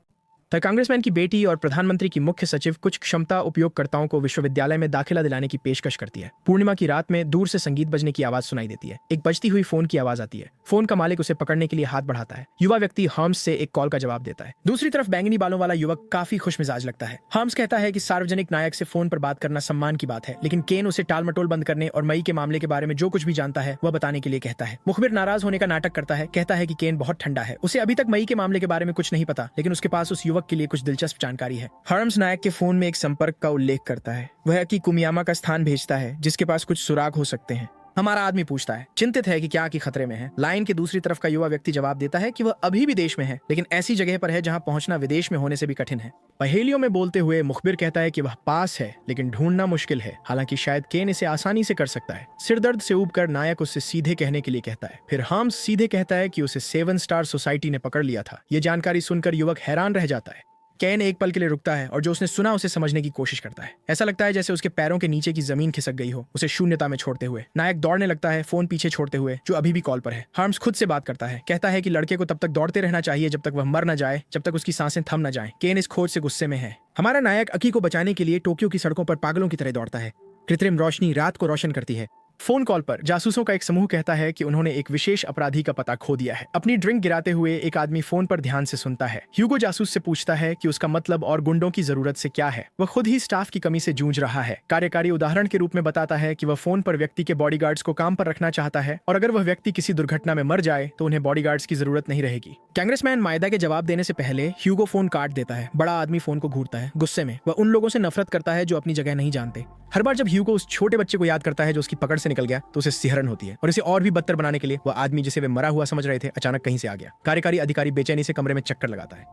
द कांग्रेसमैन की बेटी और प्रधानमंत्री की मुख्य सचिव कुछ क्षमता उपयोगकर्ताओं को विश्वविद्यालय में दाखिला दिलाने की पेशकश करती है। पूर्णिमा की रात में दूर से संगीत बजने की आवाज सुनाई देती है। एक बजती हुई फोन की आवाज आती है। फोन का मालिक उसे पकड़ने के लिए हाथ बढ़ाता है। युवा व्यक्ति हार्म्स से एक कॉल का जवाब देता है। दूसरी तरफ बैंगनी बालों वाला युवक काफी खुशमिजाज लगता है। हार्म्स कहता है कि सार्वजनिक नायक से फोन पर बात करना सम्मान की बात है, लेकिन केन उसे टालमटोल बंद करने और मई के मामले के बारे में जो कुछ भी जानता है वह बताने के लिए कहता है। मुखबिर नाराज होने का नाटक करता है, कहता है कि केन बहुत ठंडा है, उसे अभी तक मई के मामले के बारे में कुछ नहीं पता, लेकिन उसके पास उस युवक के लिए कुछ दिलचस्प जानकारी है। हार्म्स नायक के फोन में एक संपर्क का उल्लेख करता है। वह कि कुमियामा का स्थान भेजता है जिसके पास कुछ सुराग हो सकते हैं। हमारा आदमी पूछता है, चिंतित है कि क्या की खतरे में है। लाइन के दूसरी तरफ का युवा व्यक्ति जवाब देता है कि वह अभी भी देश में है, लेकिन ऐसी जगह पर है जहां पहुंचना विदेश में होने से भी कठिन है। पहेलियों में बोलते हुए मुखबिर कहता है कि वह पास है, लेकिन ढूंढना मुश्किल है। हालांकि शायद केन इसे आसानी से कर सकता है। सिरदर्द से ऊबकर नायक उससे सीधे कहने के लिए कहता है। फिर हार्म्स सीधे कहता है कि उसे 7 स्टार सोसाइटी ने पकड़ लिया था। यह जानकारी सुनकर युवक हैरान रह जाता है। केन एक पल के लिए रुकता है और जो उसने सुना उसे समझने की कोशिश करता है। ऐसा लगता है जैसे उसके पैरों के नीचे की जमीन खिसक गई हो, उसे शून्यता में छोड़ते हुए। नायक दौड़ने लगता है, फोन पीछे छोड़ते हुए, जो अभी भी कॉल पर है। हार्म्स खुद से बात करता है, कहता है कि लड़के को तब तक दौड़ते रहना चाहिए जब तक वह मर न जाए, जब तक उसकी सांसें थम न जाएं। केन इस खोज से गुस्से में है। हमारा नायक अकी को बचाने के लिए टोक्यो की सड़कों पर पागलों की तरह दौड़ता है। कृत्रिम रोशनी रात को रोशन करती है। फोन कॉल पर जासूसों का एक समूह कहता है कि उन्होंने एक विशेष अपराधी का पता खो दिया है। अपनी ड्रिंक गिराते हुए एक आदमी फोन पर ध्यान से सुनता है। ह्यूगो जासूस से पूछता है कि उसका मतलब और गुंडों की जरूरत से क्या है। वह खुद ही स्टाफ की कमी से जूझ रहा है। कार्यकारी उदाहरण के रूप में बताता है कि वह फोन पर व्यक्ति के बॉडीगार्ड्स को काम पर रखना चाहता है और अगर वह व्यक्ति किसी दुर्घटना में मर जाए तो उन्हें बॉडीगार्ड्स की जरूरत नहीं रहेगी। कांग्रेसमैन मायदा के जवाब देने से पहले ह्यूगो फोन काट देता है। बड़ा आदमी फोन को घूरता है। गुस्से में वह उन लोगों से नफरत करता है जो अपनी जगह नहीं जानते। हर बार जब ह्यूगो उस छोटे बच्चे को याद करता है जो उसकी पकड़ से निकल गया तो उसे सिहरन होती है और इसे और भी बदतर बनाने के लिए वह आदमी जिसे वे मरा हुआ समझ रहे थे अचानक कहीं से आ गया। कार्यकारी अधिकारी बेचैनी से कमरे में चक्कर लगाता है।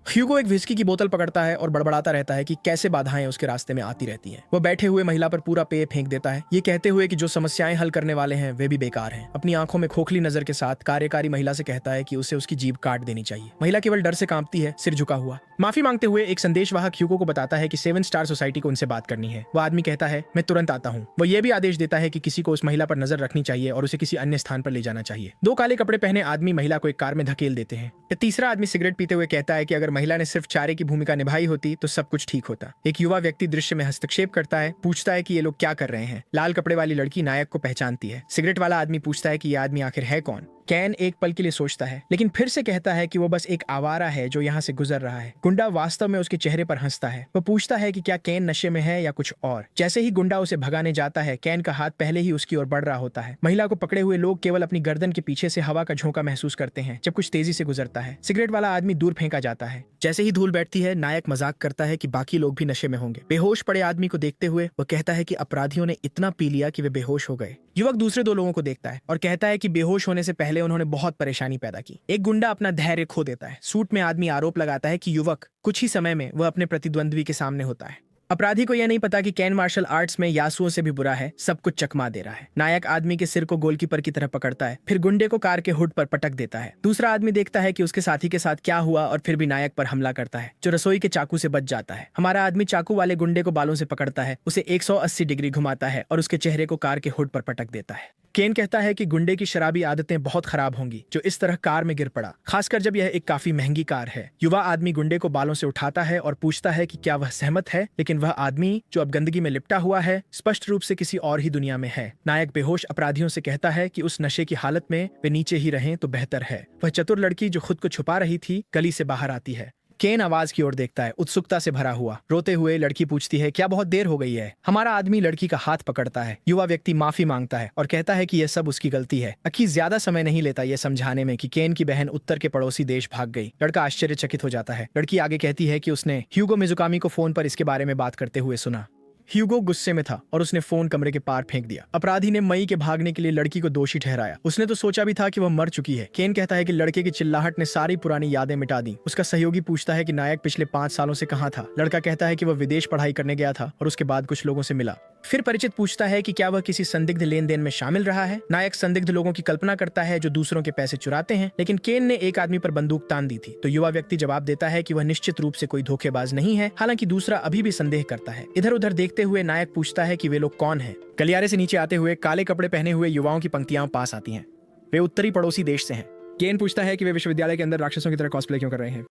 ह्यूगो एक विस्की की बोतल पकड़ता है और बड़बड़ाता रहता है कि कैसे बाधाएं उसके रास्ते में आती रहती हैं। वह बैठे हुए महिला पर पूरा पेय फेंक देता है, ये कहते हुए कि जो समस्याएं हल करने वाले हैं वे भी बेकार हैं। अपनी आंखों में खोखली नजर के साथ कार्यकारी महिला से कहता है कि उसे उसकी जीभ काट देनी चाहिए। महिला केवल डर से कांपती है, सिर झुका हुआ। माफी मांगते हुए एक संदेशवाहक ह्यूगो को बताता है कि 7 स्टार सोसाइटी को उनसे बात करनी है। वह आदमी कहता है, मैं तुरंत आता हूँ। वह यह भी आदेश देता है कि किसी को उस महिला पर नजर रखनी चाहिए और उसे किसी अन्य स्थान पर ले जाना चाहिए। 2 काले कपड़े पहने आदमी महिला को एक कार में धकेल देते हैं। तीसरा आदमी सिगरेट पीते हुए कहता है कि अगर महिला ने सिर्फ चारे की भूमिका निभाई होती तो सब कुछ ठीक होता। एक युवा व्यक्ति दृश्य में हस्तक्षेप करता है, पूछता है कि ये लोग क्या कर रहे हैं। लाल कपड़े वाली लड़की नायक को पहचानती है। सिगरेट वाला आदमी पूछता है कि ये आदमी आखिर है कौन। कैन एक पल के लिए सोचता है, लेकिन फिर से कहता है कि वो बस एक आवारा है जो यहाँ से गुजर रहा है। गुंडा वास्तव में उसके चेहरे पर हंसता है। वह पूछता है कि क्या कैन नशे में है या कुछ और। जैसे ही गुंडा उसे भगाने जाता है, कैन का हाथ पहले ही उसकी ओर बढ़ रहा होता है। महिला को पकड़े हुए लोग केवल अपनी गर्दन के पीछे से हवा का झोंका महसूस करते हैं जब कुछ तेजी से गुजरता है। सिगरेट वाला आदमी दूर फेंका जाता है। जैसे ही धूल बैठती है, नायक मजाक करता है कि बाकी लोग भी नशे में होंगे। बेहोश पड़े आदमी को देखते हुए वह कहता है कि अपराधियों ने इतना पी लिया कि वे बेहोश हो गए। युवक दूसरे 2 लोगों को देखता है और कहता है कि बेहोश होने से पहले उन्होंने बहुत परेशानी पैदा की। एक गुंडा अपना धैर्य खो देता है। सूट में आदमी आरोप लगाता है कि युवक कुछ ही समय में वह अपने प्रतिद्वंद्वी के सामने होता है। अपराधी को यह नहीं पता कि कैन मार्शल आर्ट्स में यासुओं से भी बुरा है, सब कुछ चकमा दे रहा है। नायक आदमी के सिर को गोलकीपर की तरह पकड़ता है, फिर गुंडे को कार के हुड पर पटक देता है। दूसरा आदमी देखता है कि उसके साथी के साथ क्या हुआ और फिर भी नायक पर हमला करता है, जो रसोई के चाकू से बच जाता है। हमारा आदमी चाकू वाले गुंडे को बालों से पकड़ता है, उसे 180 डिग्री घुमाता है और उसके चेहरे को कार के हुड पर पटक देता है। केन कहता है कि गुंडे की शराबी आदतें बहुत खराब होंगी जो इस तरह कार में गिर पड़ा, खासकर जब यह एक काफी महंगी कार है। युवा आदमी गुंडे को बालों से उठाता है और पूछता है कि क्या वह सहमत है, लेकिन वह आदमी जो अब गंदगी में लिपटा हुआ है स्पष्ट रूप से किसी और ही दुनिया में है। नायक बेहोश अपराधियों से कहता है कि उस नशे की हालत में वे नीचे ही रहें तो बेहतर है। वह चतुर लड़की जो खुद को छुपा रही थी गली से बाहर आती है। केन आवाज की ओर देखता है, उत्सुकता से भरा हुआ। रोते हुए लड़की पूछती है, क्या बहुत देर हो गई है? हमारा आदमी लड़की का हाथ पकड़ता है। युवा व्यक्ति माफी मांगता है और कहता है कि यह सब उसकी गलती है। अकी ज्यादा समय नहीं लेता यह समझाने में कि केन की बहन उत्तर के पड़ोसी देश भाग गई। लड़का आश्चर्यचकित हो जाता है। लड़की आगे कहती है कि उसने ह्यूगो मिजुकामी को फोन पर इसके बारे में बात करते हुए सुना। ह्यूगो गुस्से में था और उसने फोन कमरे के पार फेंक दिया। अपराधी ने मई के भागने के लिए लड़की को दोषी ठहराया। उसने तो सोचा भी था कि वह मर चुकी है। केन कहता है कि लड़के की चिल्लाहट ने सारी पुरानी यादें मिटा दी। उसका सहयोगी पूछता है कि नायक पिछले 5 सालों से कहाँ था। लड़का कहता है कि वह विदेश पढ़ाई करने गया था और उसके बाद कुछ लोगों से मिला। फिर परिचित पूछता है कि क्या वह किसी संदिग्ध लेन देन में शामिल रहा है। नायक संदिग्ध लोगों की कल्पना करता है जो दूसरों के पैसे चुराते हैं, लेकिन केन ने एक आदमी पर बंदूक तान दी थी। तो युवा व्यक्ति जवाब देता है कि वह निश्चित रूप से कोई धोखेबाज नहीं है, हालांकि दूसरा अभी भी संदेह करता है। इधर उधर देखते हुए नायक पूछता है कि वे लोग कौन हैं। गलियारे से नीचे आते हुए काले कपड़े पहने हुए युवाओं की पंक्तियां पास आती हैं। वे उत्तरी पड़ोसी देश से हैं। केन पूछता है कि वे विश्वविद्यालय के अंदर राक्षसों की तरह कॉस्प्ले क्यों कर रहे हैं।